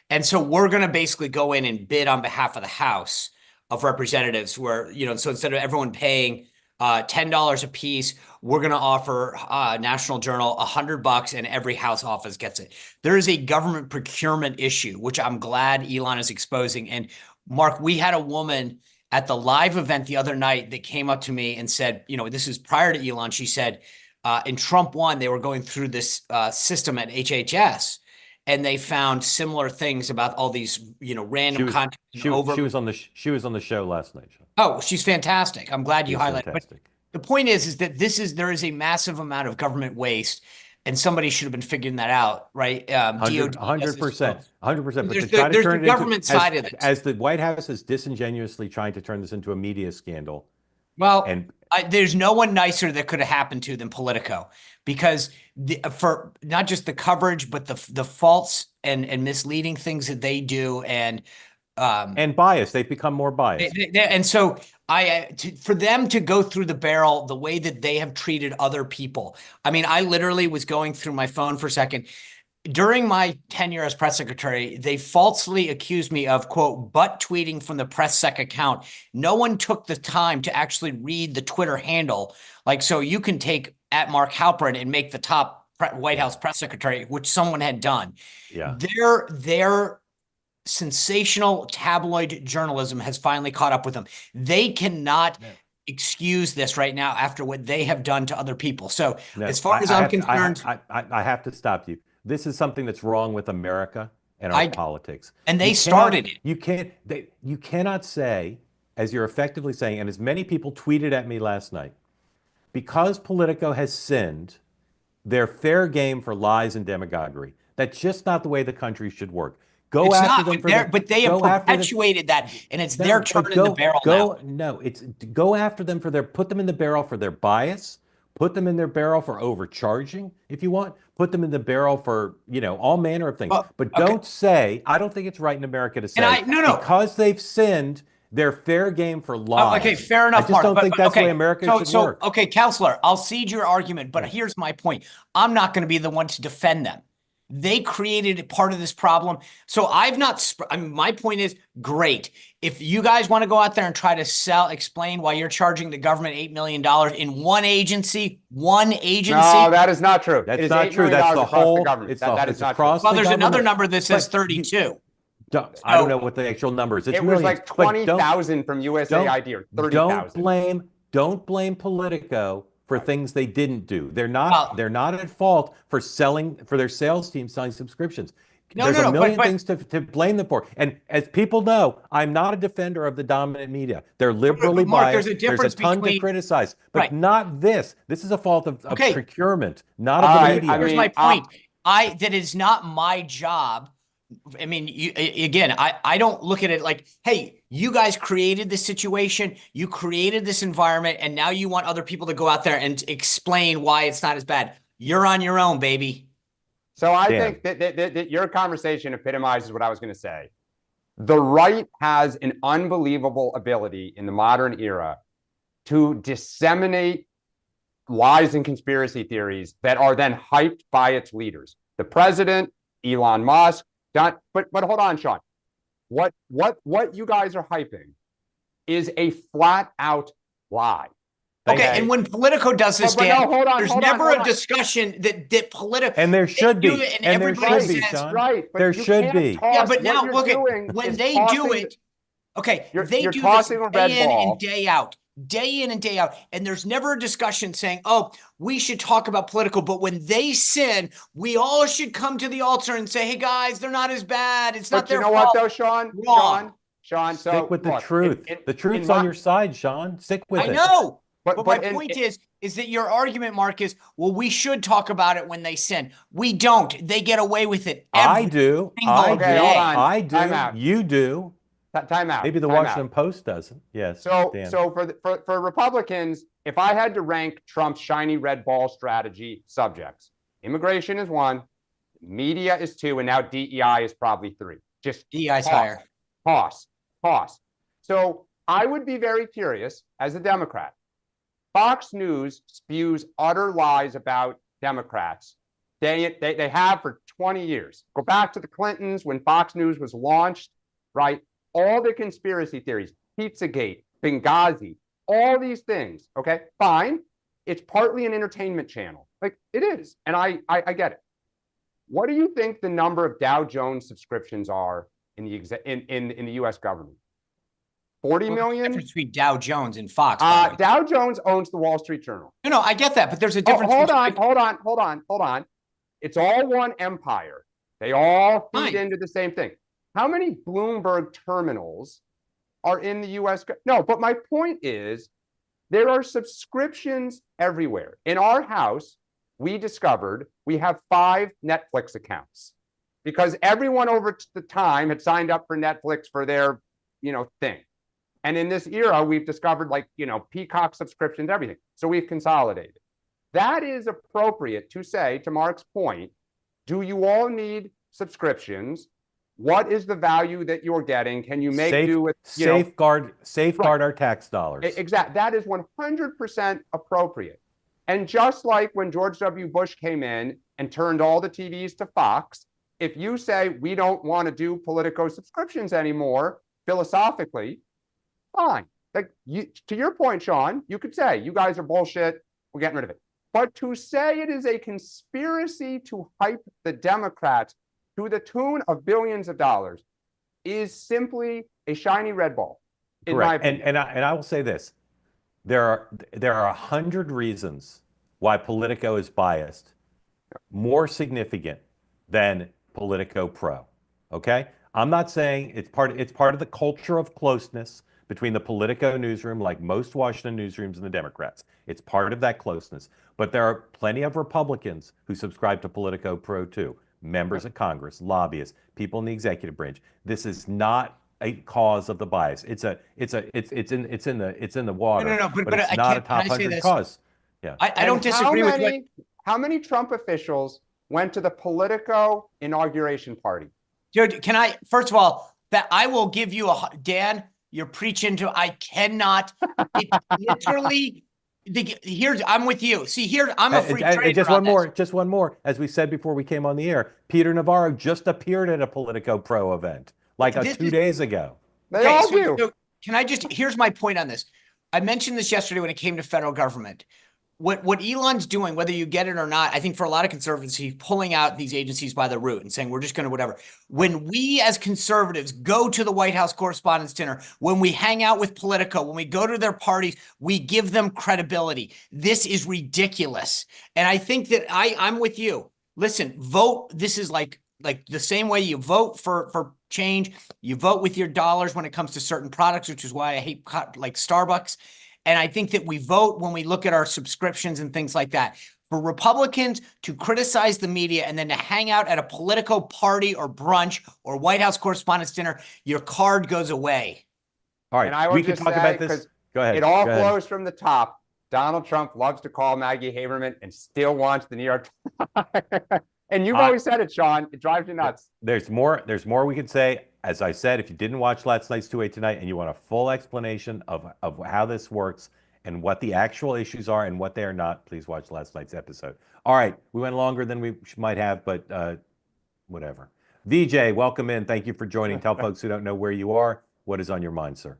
And so we're going to basically go in and bid on behalf of the House of Representatives where, so instead of everyone paying $10 a piece, we're going to offer National Journal $100 and every House office gets it. There is a government procurement issue, which I'm glad Elon is exposing. And Mark, we had a woman at the live event the other night that came up to me and said, this is prior to Elon. She said, in Trump 1, they were going through this system at HHS. And they found similar things about all these, random content. She was on the show last night. Oh, she's fantastic. I'm glad you highlighted. But the point is that there is a massive amount of government waste, and somebody should have been figuring that out, right? 100%, 100%. But there's the government side of it. As the White House is disingenuously trying to turn this into a media scandal. Well, there's no one nicer that could have happened to than Politico, because for not just the coverage, but the false and misleading things that they do, and bias. They've become more biased. And so for them to go through the barrel the way that they have treated other people. I mean, I literally was going through my phone for a second. During my tenure as press secretary, they falsely accused me of, quote, butt tweeting from the press sec account. No one took the time to actually read the Twitter handle. So you can take at Mark Halperin and make the top White House press secretary, which someone had done. Yeah. Their sensational tabloid journalism has finally caught up with them. They cannot excuse this right now after what they have done to other people. So as far as I'm concerned, I have to stop you. This is something that's wrong with America and our politics. And they started it. You cannot say, as you're effectively saying, and as many people tweeted at me last night, because Politico has sinned, they're fair game for lies and demagoguery. That's just not the way the country should work. But they have perpetuated that, and it's their turn in the barrel now. No, it's go after them put them in the barrel for their bias, put them in their barrel for overcharging, if you want, put them in the barrel for, all manner of things. But don't say, I don't think it's right in America to say, because they've sinned, they're fair game for lies. Okay, fair enough, I just don't think that's the way America should work. Okay, Counselor, I'll cede your argument, but here's my point. I'm not going to be the one to defend them. They created part of this problem. So I've not, my point is, great. If you guys want to go out there and try to explain why you're charging the government $8 million in one agency. No, that is not true. That's not true. That's the whole government. That is not true. Well, there's another number that says 32. I don't know what the actual number is. It was like 20,000 from USAID or 30,000. Don't blame Politico for things they didn't do. They're not at fault for their sales team selling subscriptions. There's a million things to blame them for. And as people know, I'm not a defender of the dominant media. They're liberally biased. There's a ton to criticize, but not this. This is a fault of procurement, not of the media. Here's my point. That is not my job. I mean, I don't look at it like, hey, you guys created this situation, you created this environment, and now you want other people to go out there and explain why it's not as bad. You're on your own, baby. So I think that your conversation epitomizes what I was going to say. The right has an unbelievable ability in the modern era to disseminate lies and conspiracy theories that are then hyped by its leaders. The president, Elon Musk, but hold on, Sean. What you guys are hyping is a flat out lie. Okay, Thank and you. when Politico does this, But Dan, no, hold on, there's hold on, never hold a on. discussion that Politico And there should do be. it, and And there everybody should be, says, Sean. Right, but There you should can't be. toss yeah, but what now you're look at doing when is they do tossing it. Okay, You're they do this tossing a red day in ball. and day out, day in and day out, and there's never a discussion saying, "Oh, we should talk about Politico." But when they sin, we all should come to the altar and say, "Hey, guys, they're not as bad. It's not But you their know what fault." though, Sean? Wrong. Sean, so Stick with the look, truth. The truth's on your side, Sean. Stick with I it. know. But my in- point is that your argument, Mark, is, well, we should talk about it when they sin. We don't. They get away with it. I do. I single do. Okay, hold on. I Time do. out. You do. Time out. Maybe the time Washington out. Post doesn't. Yes. So Dan. for Republicans, if I had to rank Trump's shiny red ball strategy subjects, immigration is 1, media is 2, and now DEI is probably 3. Just DEI's higher. Pause. So I would be very curious as a Democrat. Fox News spews utter lies about Democrats. They have for 20 years. Go back to the Clintons when Fox News was launched, right? All the conspiracy theories, Pizzagate, Benghazi, all these things. Okay, fine. It's partly an entertainment channel. Like it is. And I get it. What do you think the number of Dow Jones subscriptions are in the US government? 40 million? Difference between Dow Jones and Fox. Dow Jones owns the Wall Street Journal. No, I get that, but there's a difference. Hold on. It's all one empire. They all feed into the same thing. How many Bloomberg terminals are in the US? No, but my point is there are subscriptions everywhere. In our house, we discovered we have 5 Netflix accounts because everyone over the time had signed up for Netflix for their, thing. And in this era, we've discovered Peacock subscriptions, everything. So we've consolidated. That is appropriate to say, to Mark's point, do you all need subscriptions? What is the value that you're getting? Can you make do with safeguard our tax dollars? Exactly. That is 100% appropriate. And just like when George W. Bush came in and turned all the TVs to Fox, if you say we don't want to do Politico subscriptions anymore, philosophically, fine. Like to your point, Sean, you could say you guys are bullshit. We're getting rid of it. But to say it is a conspiracy to hype the Democrats to the tune of billions of dollars is simply a shiny red ball. Correct. And I will say this: there are 100 reasons why Politico is biased, more significant than Politico Pro. Okay, I'm not saying it's part of the culture of closeness between the Politico newsroom, like most Washington newsrooms, and the Democrats. It's part of that closeness. But there are plenty of Republicans who subscribe to Politico Pro too. Members of Congress, lobbyists, people in the executive branch. This is not a cause of the bias. It's in the water. No, but it's not a top 100 cause. Yeah. I don't disagree with what. How many Trump officials went to the Politico inauguration party? Dude, first of all, that I will give you Dan, you're preaching to, I cannot, it literally, I'm with you. See, here, I'm a free trader. Just one more. As we said before we came on the air, Peter Navarro just appeared at a Politico Pro event, 2 days ago. They all do. So here's my point on this. I mentioned this yesterday when it came to federal government. What Elon's doing, whether you get it or not, I think for a lot of conservatives, he's pulling out these agencies by the root and saying, we're just going to whatever. When we as conservatives go to the White House Correspondents' Dinner, when we hang out with Politico, when we go to their parties, we give them credibility. This is ridiculous. And I think that I'm with you. Listen, vote. This is like the same way you vote for change. You vote with your dollars when it comes to certain products, which is why I hate like Starbucks. And I think that we vote when we look at our subscriptions and things like that. For Republicans to criticize the media and then to hang out at a Politico party or brunch or White House Correspondents' Dinner, your card goes away. All right, and I will we can just talk say, about this. Go ahead. It all flows from the top. Donald Trump loves to call Maggie Haberman and still wants the New York Times. And you've always said it, Sean. It drives you nuts. There's more we could say. As I said, if you didn't watch last night's 2-8 tonight and you want a full explanation of how this works and what the actual issues are and what they are not, please watch last night's episode. All right, we went longer than we might have, but whatever. VJ, welcome in. Thank you for joining. Tell folks who don't know where you are, what is on your mind, sir.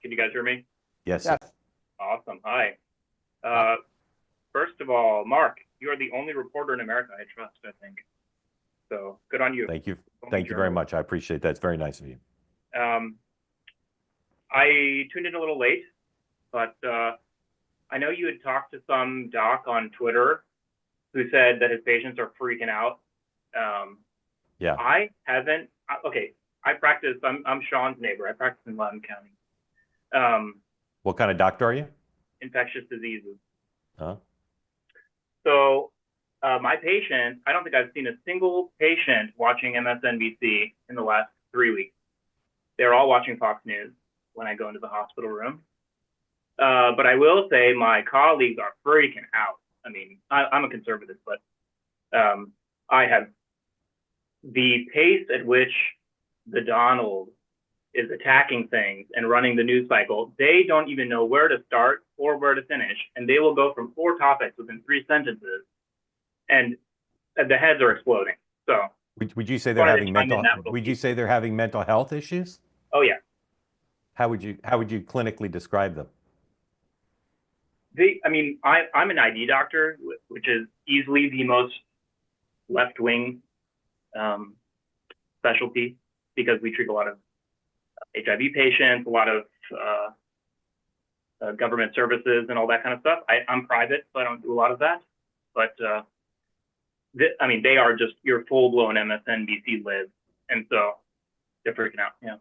Can you guys hear me? Yes. Yes. Awesome. Hi. First of all, Mark, you are the only reporter in America I trust, I think. So good on you. Thank you. Only Thank you very journalist. much. I appreciate that. It's very nice of you. I tuned in a little late, but I know you had talked to some doc on Twitter who said that his patients are freaking out. Yeah. I haven't. Okay, I practice. I'm Sean's neighbor. I practice in Loudoun County. What kind of doctor are you? Infectious diseases. Huh? So my patient, I don't think I've seen a single patient watching MSNBC in the last 3 weeks. They're all watching Fox News when I go into the hospital room. But I will say my colleagues are freaking out. I mean, I'm a conservative, but I have the pace at which the Donald is attacking things and running the news cycle. They don't even know where to start or where to finish. And they will go from 4 topics within 3 sentences. And the heads are exploding. So Would you say they're having mental health issues? Oh yeah. How would you clinically describe them? I'm an ID doctor, which is easily the most left-wing specialty, because we treat a lot of HIV patients, a lot of government services and all that kind of stuff. I'm private, so I don't do a lot of that. But they are just your full-blown MSNBC libs, and so they're freaking out. Yeah.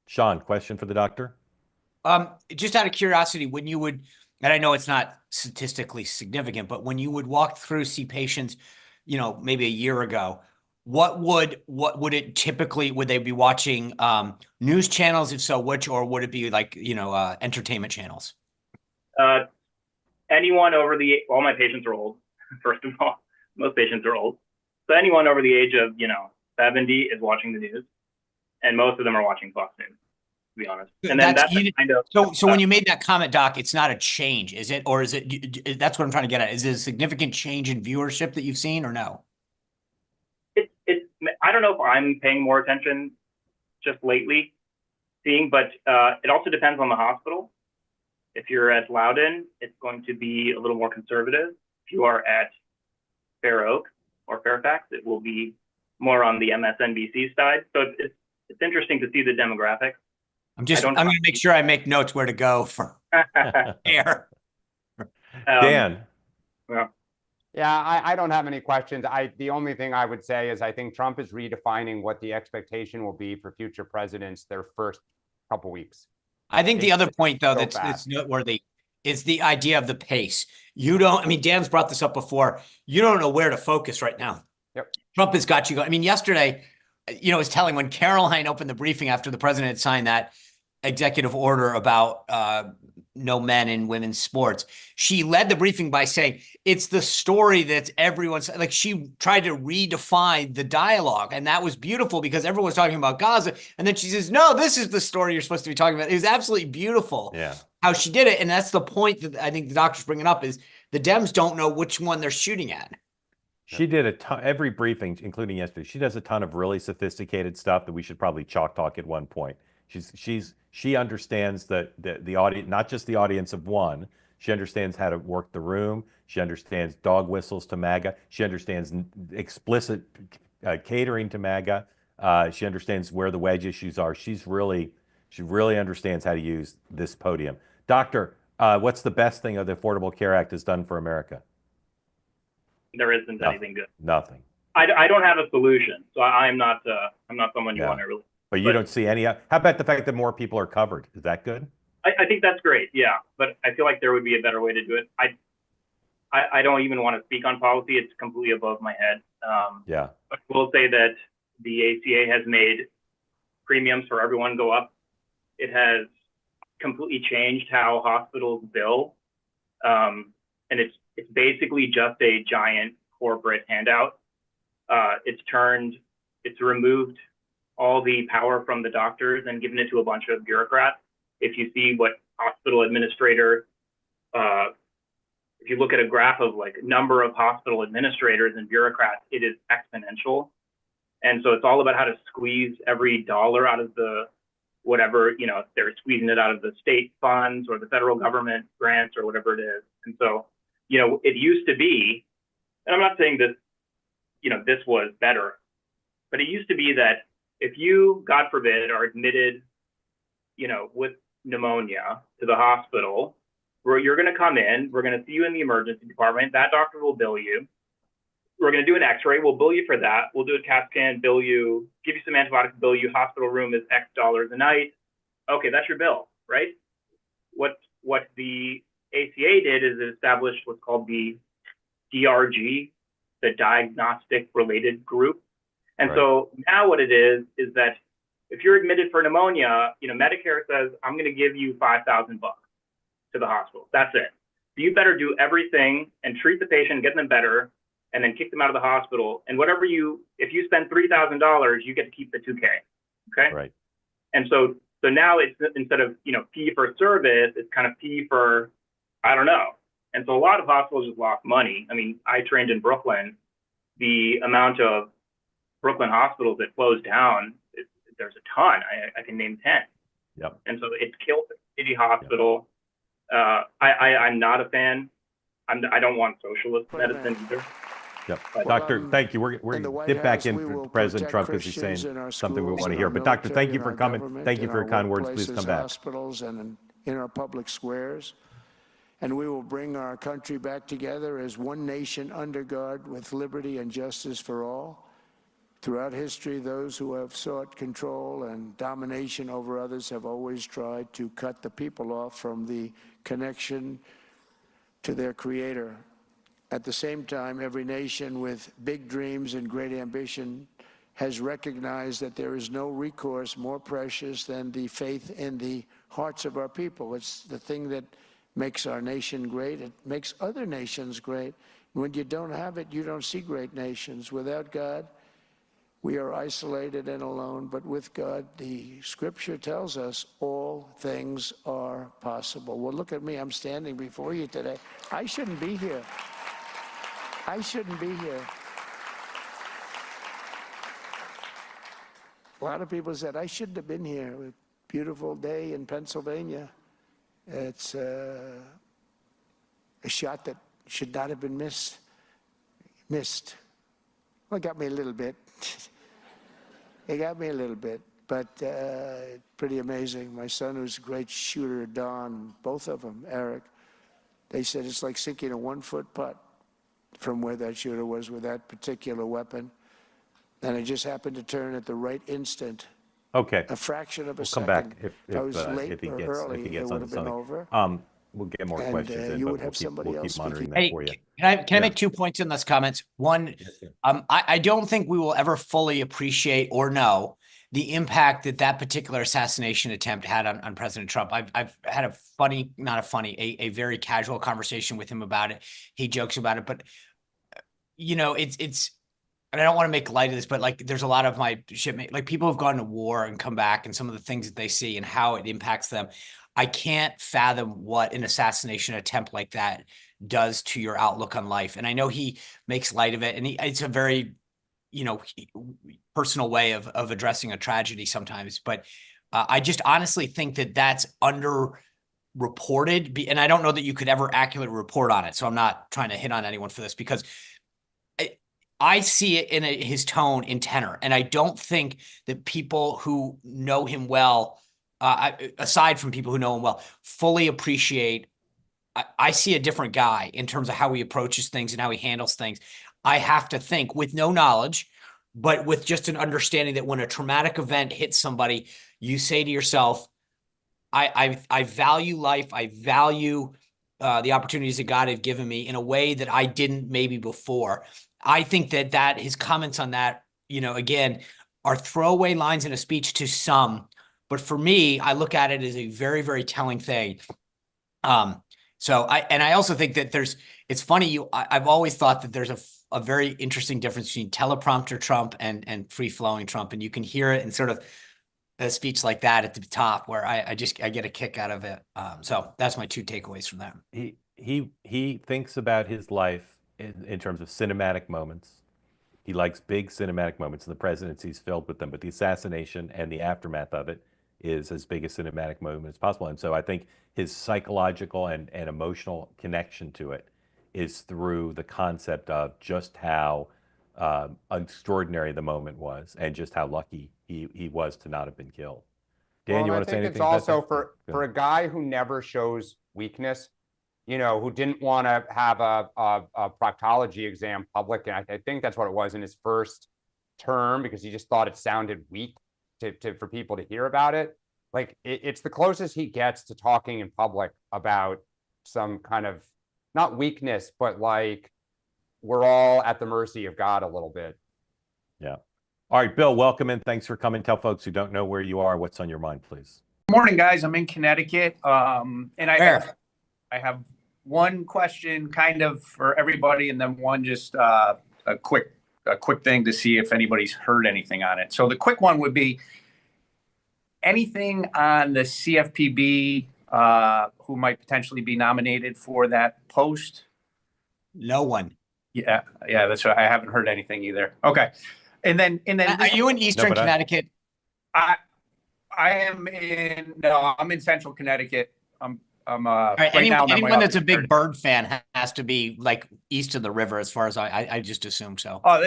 Sean, question for the doctor? Just out of curiosity, when you would, and I know it's not statistically significant, but when you would walk through, see patients, maybe a year ago, what would it typically, would they be watching news channels? If so, which, or would it be like, entertainment channels? Anyone over all my patients are old, first of all. Most patients are old. So anyone over the age of, 70 is watching the news. And most of them are watching Fox News, to be honest. And then that's kind of... So when you made that comment, Doc, it's not a change, is it? Or is it, that's what I'm trying to get at. Is it a significant change in viewership that you've seen or no? I don't know if I'm paying more attention just lately but it also depends on the hospital. If you're at Loudoun, it's going to be a little more conservative. If you are at Fair Oak or Fairfax, it will be more on the MSNBC side. So it's interesting to see the demographics. I'm going to make sure I make notes where to go for air. Dan. Yeah, I don't have any questions. The only thing I would say is I think Trump is redefining what the expectation will be for future presidents their first couple weeks. I think the other point, though, that's noteworthy is the idea of the pace. Dan's brought this up before. You don't know where to focus right now. Yep. Trump has got you going. Yesterday, it was telling when Caroline opened the briefing after the president had signed that executive order about no men in women's sports. She led the briefing by saying it's the story that everyone's like. She tried to redefine the dialogue, and that was beautiful because everyone was talking about Gaza, and then she says, "No, this is the story you're supposed to be talking about." It was absolutely beautiful. Yeah, how she did it, and that's the point that I think the doctor's bringing up is the Dems don't know which one they're shooting at. She did a ton, every briefing, including yesterday. She does a ton of really sophisticated stuff that we should probably chalk talk at one point. She understands the audience, not just the audience of one. She understands how to work the room. She understands dog whistles to MAGA. She understands explicit catering to MAGA. She understands where the wedge issues are. She really understands how to use this podium. Doctor, what's the best thing the Affordable Care Act has done for America? There isn't anything good. Nothing. I don't have a solution, so I'm not someone you want to really. But you don't see any. How about the fact that more people are covered? Is that good? I think that's great. Yeah, but I feel like there would be a better way to do it. I don't even want to speak on policy. It's completely above my head. Yeah. But I will say that the ACA has made premiums for everyone go up. It has completely changed how hospitals bill, and it's basically just a giant corporate handout. It's removed all the power from the doctors and given it to a bunch of bureaucrats. If you see what hospital administrator, if you look at a graph of like number of hospital administrators and bureaucrats, it is exponential. And so it's all about how to squeeze every dollar out of the whatever, if they're squeezing it out of the state funds or the federal government grants or whatever it is. And so, it used to be, and I'm not saying this, this was better, but it used to be that if you, God forbid, are admitted, with pneumonia to the hospital, where you're going to come in, we're going to see you in the emergency department, that doctor will bill you. We're going to do an x-ray, we'll bill you for that. We'll do a CAT scan, bill you, give you some antibiotics, bill you, hospital room is X dollars a night. Okay, that's your bill, right? What the ACA did is it established what's called the DRG, the diagnostic related group. And so now what it is that if you're admitted for pneumonia, Medicare says, I'm going to give you $5,000 to the hospital. That's it. So you better do everything and treat the patient, get them better, and then kick them out of the hospital. And if you spend $3,000, you get to keep the $2K. Okay. Right. And so now it's, instead of, fee for service, it's kind of fee for, I don't know. And so a lot of hospitals just lost money. I mean, I trained in Brooklyn. The amount of Brooklyn hospitals that closed down, there's a ton. I can name 10. Yep. And so it killed the city hospital. Yep. I'm not a fan. I don't want socialist medicine either. Yep. But, Doctor, thank you. We're going to dip back in for President Trump because he's saying something we want to hear. But Doctor, thank you for coming. Thank you for your kind words. Please come back. Hospitals and in our public squares. And we will bring our country back together as one nation under God with liberty and justice for all. Throughout history, those who have sought control and domination over others have always tried to cut the people off from the connection to their creator. At the same time, every nation with big dreams and great ambition has recognized that there is no recourse more precious than the faith in the hearts of our people. It's the thing that makes our nation great. It makes other nations great. When you don't have it, you don't see great nations. Without God, we are isolated and alone, but with God, the scripture tells us all things are possible. Well, look at me. I'm standing before you today. I shouldn't be here. I shouldn't be here. A lot of people said, I shouldn't have been here. A beautiful day in Pennsylvania. It's a shot that should not have been missed. Well, it got me a little bit. It got me a little bit, but pretty amazing. My son, who's a great shooter, Don, both of them, Eric, they said it's like sinking a 1-foot putt from where that shooter was with that particular weapon. And it just happened to turn at the right instant. Okay. A fraction of a We'll come second. back if late he or gets early, if he it gets would onto have been something. over. We'll get more And, questions in, you but would have somebody we'll else keep monitoring speaking. that Hey, for you. can I make 2 points in those comments? One, I don't think we will ever fully appreciate or know the impact that particular assassination attempt had on President Trump. I've had a very casual conversation with him about it. He jokes about it, but it's, and I don't want to make light of this, but like there's a lot of my shipmates, like people have gone to war and come back, and some of the things that they see and how it impacts them. I can't fathom what an assassination attempt like that does to your outlook on life. And I know he makes light of it, and it's a very, personal way of addressing a tragedy sometimes. But I just honestly think that that's underreported, and I don't know that you could ever accurately report on it. So I'm not trying to hit on anyone for this, because I see it in his tone in tenor, and I don't think that people who know him well, aside from people who know him well, fully appreciate. I see a different guy in terms of how he approaches things and how he handles things. I have to think with no knowledge, but with just an understanding that when a traumatic event hits somebody, you say to yourself, I value life. I value the opportunities that God had given me in a way that I didn't maybe before. I think that his comments on that, again, are throwaway lines in a speech to some, but for me, I look at it as a very, very telling thing. So I also think that it's funny, I've always thought that there's a very interesting difference between teleprompter Trump and free flowing Trump. And you can hear it in sort of a speech like that at the top, where I get a kick out of it. So that's my 2 takeaways from that. He thinks about his life in terms of cinematic moments. He likes big cinematic moments, and the presidency is filled with them. But the assassination and the aftermath of it is as big a cinematic moment as possible. And so I think his psychological and emotional connection to it is through the concept of just how extraordinary the moment was and just how lucky he was to not have been killed. Dan, Well, you and I want to say think anything it's about also that? for a guy who never shows weakness, who didn't want to have a proctology exam public. And I think that's what it was in his first term, because he just thought it sounded weak for people to hear about it. Like it's the closest he gets to talking in public about some kind of, not weakness, but like we're all at the mercy of God a little bit. Yeah. All right, Bill, welcome in. Thanks for coming. Tell folks who don't know where you are, what's on your mind, please. Morning, guys. I'm in Connecticut. And I have one question kind of for everybody, and then one just a quick thing to see if anybody's heard anything on it. So the quick one would be anything on the CFPB who might potentially be nominated for that post? No one. Yeah, that's right. I haven't heard anything either. Okay. And then Are you in Eastern Connecticut? I'm in Central Connecticut. I'm All right, right now. anyone that's a big bird fan has to be like east of the river, as far as I just assume so. Oh,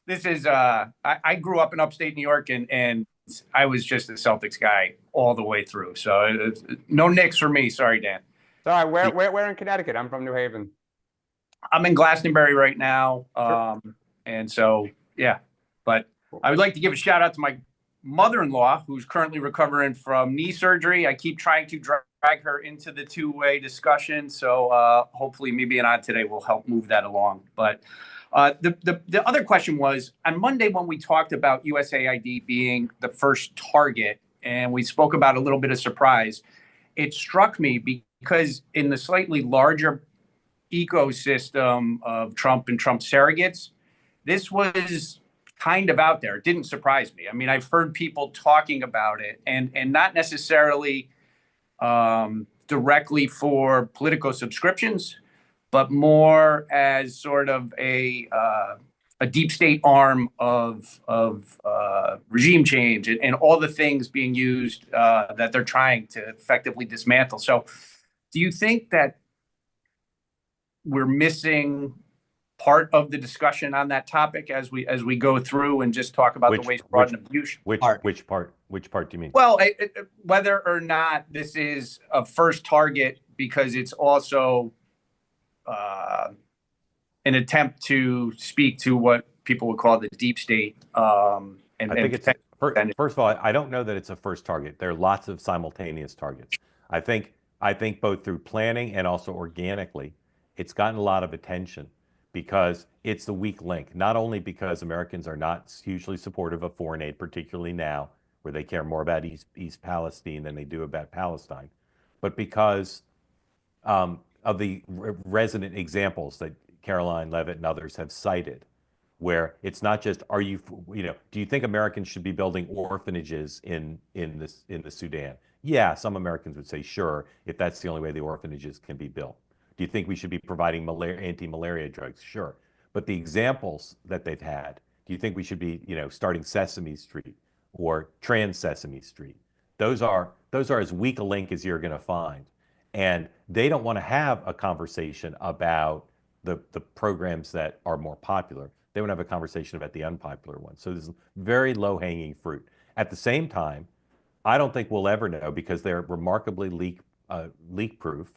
this is I grew up in upstate New York, and I was just a Celtics guy all the way through. So no Knicks for me. Sorry, Dan. Sorry, where in Connecticut? I'm from New Haven. I'm in Glastonbury right now. Sure. And so, yeah, but I would like to give a shout out to my mother-in-law, who's currently recovering from knee surgery. I keep trying to drag her into the two-way discussion. So hopefully me being on today will help move that along. But the other question was, on Monday when we talked about USAID being the first target, and we spoke about a little bit of surprise, it struck me because in the slightly larger ecosystem of Trump and Trump surrogates, this was kind of out there. It didn't surprise me. I mean, I've heard people talking about it, and not necessarily directly for Politico subscriptions, but more as sort of a deep state arm of regime change and all the things being used that they're trying to effectively dismantle. So do you think that we're missing part of the discussion on that topic as we go through and just talk about the waste, fraud, and abuse? Which part do you mean? Well, whether or not this is a first target, because it's also an attempt to speak to what people would call the deep state. I think it's first of all, I don't know that it's a first target. There are lots of simultaneous targets. I think both through planning and also organically, it's gotten a lot of attention because it's the weak link, not only because Americans are not hugely supportive of foreign aid, particularly now, where they care more about East Palestine than they do about Palestine, but because of the resident examples that Caroline Levitt and others have cited, where it's not just, do you think Americans should be building orphanages in the Sudan? Yeah, some Americans would say, sure, if that's the only way the orphanages can be built. Do you think we should be providing anti-malaria drugs? Sure. But the examples that they've had, do you think we should be, starting Sesame Street or Trans Sesame Street? Those are as weak a link as you're going to find. And they don't want to have a conversation about the programs that are more popular. They want to have a conversation about the unpopular ones. So there's very low-hanging fruit. At the same time, I don't think we'll ever know, because they're remarkably leak-proof.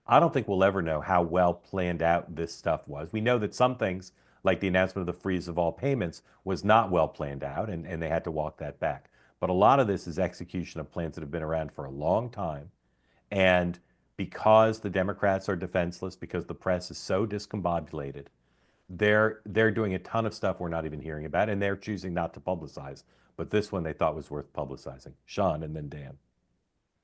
I don't think we'll ever know how well planned out this stuff was. We know that some things, like the announcement of the freeze of all payments, was not well planned out, and they had to walk that back. But a lot of this is execution of plans that have been around for a long time. And because the Democrats are defenseless, because the press is so discombobulated, they're doing a ton of stuff we're not even hearing about, and they're choosing not to publicize. But this one they thought was worth publicizing. Sean, and then Dan.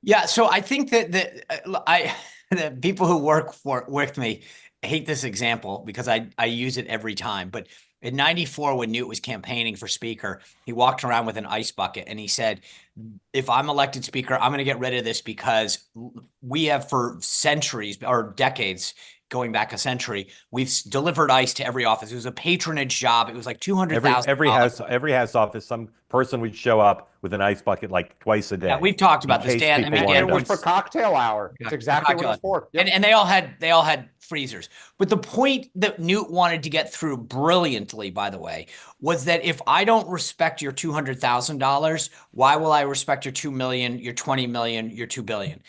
Yeah, so I think that the people who work with me hate this example because I use it every time. But in '94, when Newt was campaigning for speaker, he walked around with an ice bucket and he said, if I'm elected speaker, I'm going to get rid of this because we have for centuries or decades going back a century. We've delivered ice to every office. It was a patronage job. It was like $200,000. Every house office, some person would show up with an ice bucket like twice a day. Yeah, we've talked about in this, case Dan. I people mean, wanted And it was to- for cocktail hour. It's exactly what it's for. Yep. And they all had freezers. But the point that Newt wanted to get through brilliantly, by the way, was that if I don't respect your $200,000, why will I respect your 2 million, your 20 million, your 2 billion?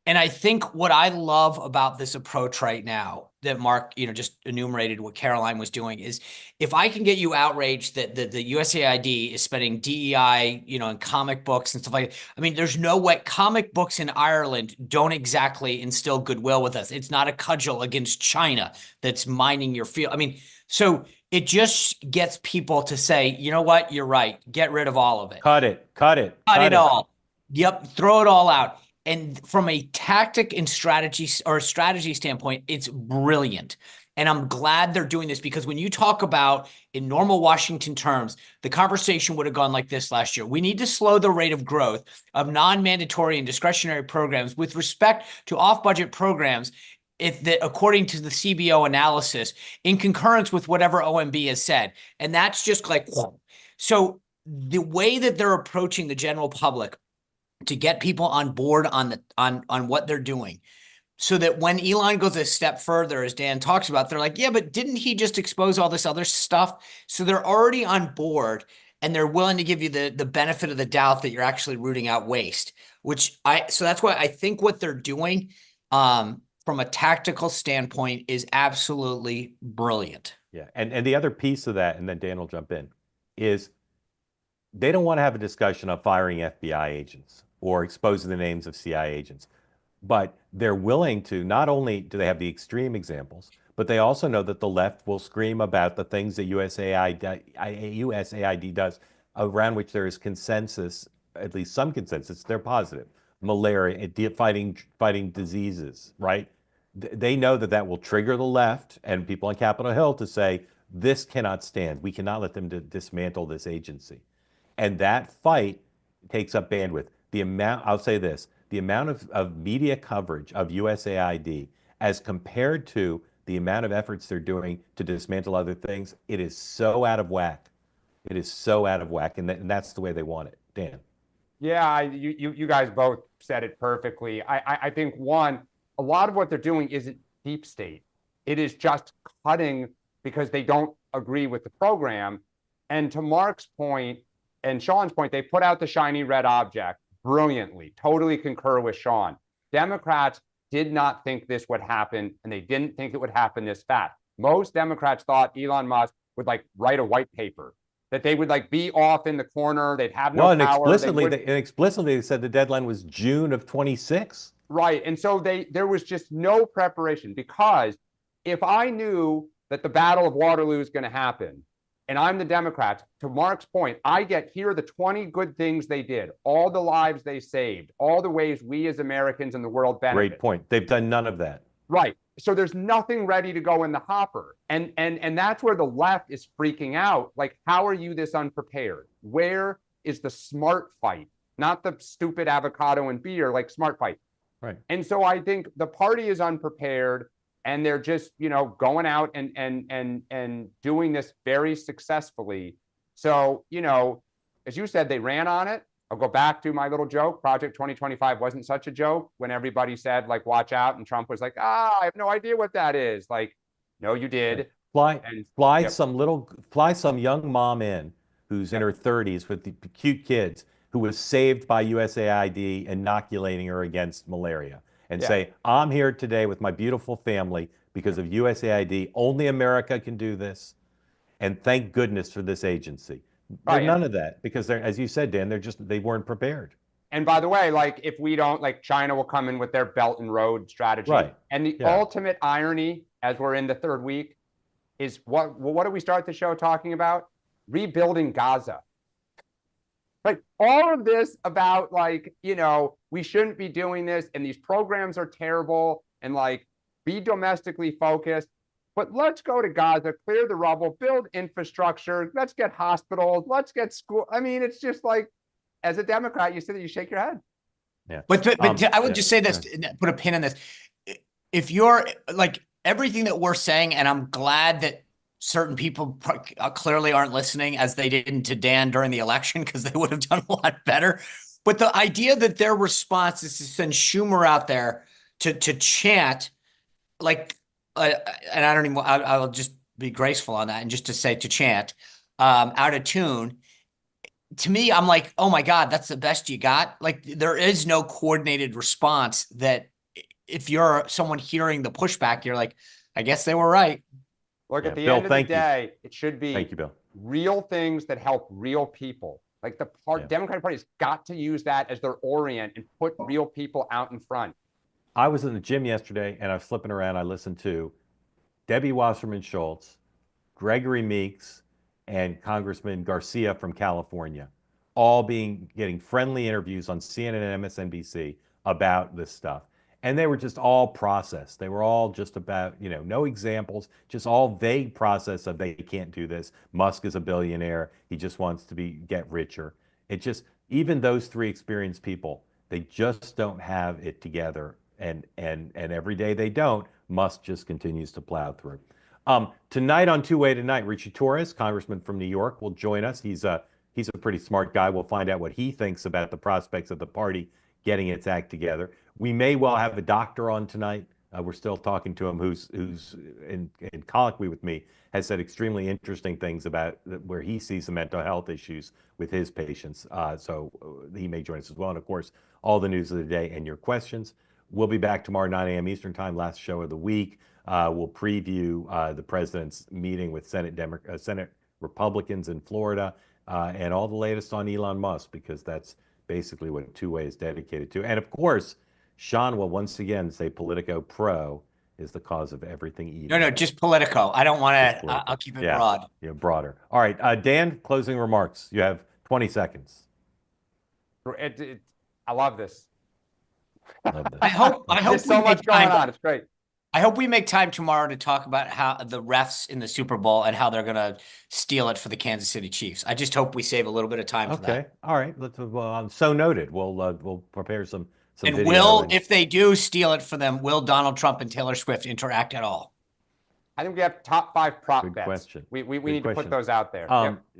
And I think what I love about this approach right now that Mark, just enumerated what Caroline was doing is if I can get you outraged that the USAID is spending DEI, in comic books and stuff like that. I mean, there's no way comic books in Ireland don't exactly instill goodwill with us. It's not a cudgel against China that's mining your field. I mean, so it just gets people to say, you know what, you're right. Get rid of all of it. Cut it. Cut it all. Yep. Throw it all out. And from a tactic and strategy standpoint, it's brilliant. And I'm glad they're doing this because when you talk about in normal Washington terms, the conversation would have gone like this last year. We need to slow the rate of growth of non-mandatory and discretionary programs with respect to off-budget programs according to the CBO analysis in concurrence with whatever OMB has said. And that's just like, whoa. So the way that they're approaching the general public to get people on board on what they're doing so that when Elon goes a step further, as Dan talks about, they're like, yeah, but didn't he just expose all this other stuff? So they're already on board and they're willing to give you the benefit of the doubt that you're actually rooting out waste, so that's why I think what they're doing from a tactical standpoint is absolutely brilliant. Yeah. And the other piece of that, and then Dan will jump in, is they don't want to have a discussion of firing FBI agents or exposing the names of CIA agents. But they're willing to, not only do they have the extreme examples, but they also know that the left will scream about the things that USAID does around which there is consensus, at least some consensus, they're positive. Malaria, fighting diseases, right? They know that will trigger the left and people on Capitol Hill to say, this cannot stand. We cannot let them dismantle this agency. And that fight takes up bandwidth. I'll say this, the amount of media coverage of USAID as compared to the amount of efforts they're doing to dismantle other things, it is so out of whack. It is so out of whack, and that's the way they want it. Dan. Yeah, you guys both said it perfectly. I think a lot of what they're doing isn't deep state. It is just cutting because they don't agree with the program. And to Mark's point and Sean's point, they put out the shiny red object brilliantly. Totally concur with Sean. Democrats did not think this would happen, and they didn't think it would happen this fast. Most Democrats thought Elon Musk would write a white paper, that they would be off in the corner. They'd have no power. Explicitly, they said the deadline was June of 26. Right. And so there was just no preparation, because if I knew that the Battle of Waterloo is going to happen, and I'm the Democrats, to Mark's point, I get here are the 20 good things they did, all the lives they saved, all the ways we as Americans and the world benefit. Great point. They've done none of that. Right. So there's nothing ready to go in the hopper. And that's where the left is freaking out. How are you this unprepared? Where is the smart fight? Not the stupid avocado and beer, smart fight. Right. And so I think the party is unprepared. And they're just, going out and doing this very successfully. So, as you said, they ran on it. I'll go back to my little joke. Project 2025 wasn't such a joke when everybody said, watch out. And Trump was like, I have no idea what that is. No, you did. Fly some young mom in who's in her 30s with the cute kids who was saved by USAID inoculating her against malaria. And say, I'm here today with my beautiful family because of USAID. Only America can do this. And thank goodness for this agency. They're none of that because as you said, Dan, they weren't prepared. And by the way, if we don't, China will come in with their Belt and Road strategy. Right. And the ultimate irony, as we're in the third week, is what do we start the show talking about? Rebuilding Gaza. All of this about we shouldn't be doing this and these programs are terrible and be domestically focused. But let's go to Gaza, clear the rubble, build infrastructure. Let's get hospitals. Let's get school. I mean, it's just as a Democrat, you shake your head. Yeah. But I would just say this, put a pin in this. If you're everything that we're saying, and I'm glad that certain people clearly aren't listening as they didn't to Dan during the election because they would have done a lot better. But the idea that their response is to send Schumer out there to chant like, and I don't even, I'll just be graceful on that and just to say to chant out of tune. To me, I'm like, oh my God, that's the best you got. Like there is no coordinated response that if you're someone hearing the pushback, you're like, I guess they were right. Look, Yeah, at the Bill, end of the thank you. day, it should Thank be you, Bill. real things that help real people. Like the Yeah. Democratic Party's got to use that as their orient and put real people out in front. I was in the gym yesterday and I was flipping around. I listened to Debbie Wasserman Schultz, Gregory Meeks, and Congressman Garcia from California, all getting friendly interviews on CNN and MSNBC about this stuff. And they were just all processed. They were all just about, no examples, just all vague process of they can't do this. Musk is a billionaire. He just wants to get richer. It just, even those three experienced people, they just don't have it together. And every day they don't, Musk just continues to plow through. Tonight on Two-Way Tonight, Richie Torres, congressman from New York, will join us. He's a pretty smart guy. We'll find out what he thinks about the prospects of the party getting its act together. We may well have a doctor on tonight. We're still talking to him, who's in colloquy with me, has said extremely interesting things about where he sees the mental health issues with his patients. So he may join us as well. And of course, all the news of the day and your questions. We'll be back tomorrow, 9 a.m. Eastern Time, last show of the week. We'll preview the president's meeting with Senate Republicans in Florida and all the latest on Elon Musk, because that's basically what Two-Way is dedicated to. And of course, Sean will once again say Politico Pro is the cause of everything evil. No, just Politico. I don't want to, I'll keep it broad. Yeah, broader. All right, Dan, closing remarks. You have 20 seconds. I love this. Love this. I hope There's so much going on. It's great. I hope we make time tomorrow to talk about how the refs in the Super Bowl and how they're going to steal it for the Kansas City Chiefs. I just hope we save a little bit of time for that. Okay. All right. So noted. We'll prepare some And video. if they do steal it for them, will Donald Trump and Taylor Swift interact at all? I think we have top 5 prop Good bets. question. We Good need question. to put those out there.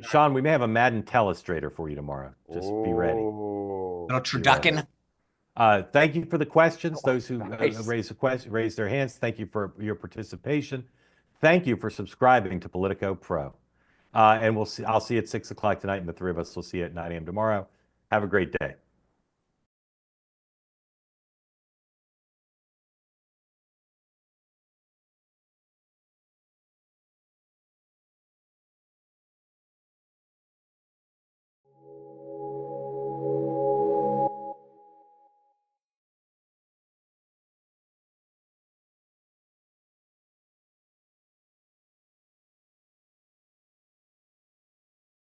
Sean, we may have a Madden telestrator for you tomorrow. Just be ready. Little turducken. Thank you for the questions. Those who Nice. raised their hands. Thank you for your participation. Thank you for subscribing to Politico Pro. And I'll see you at 6 o'clock tonight, and the three of us will see you at 9 a.m. tomorrow. Have a great day.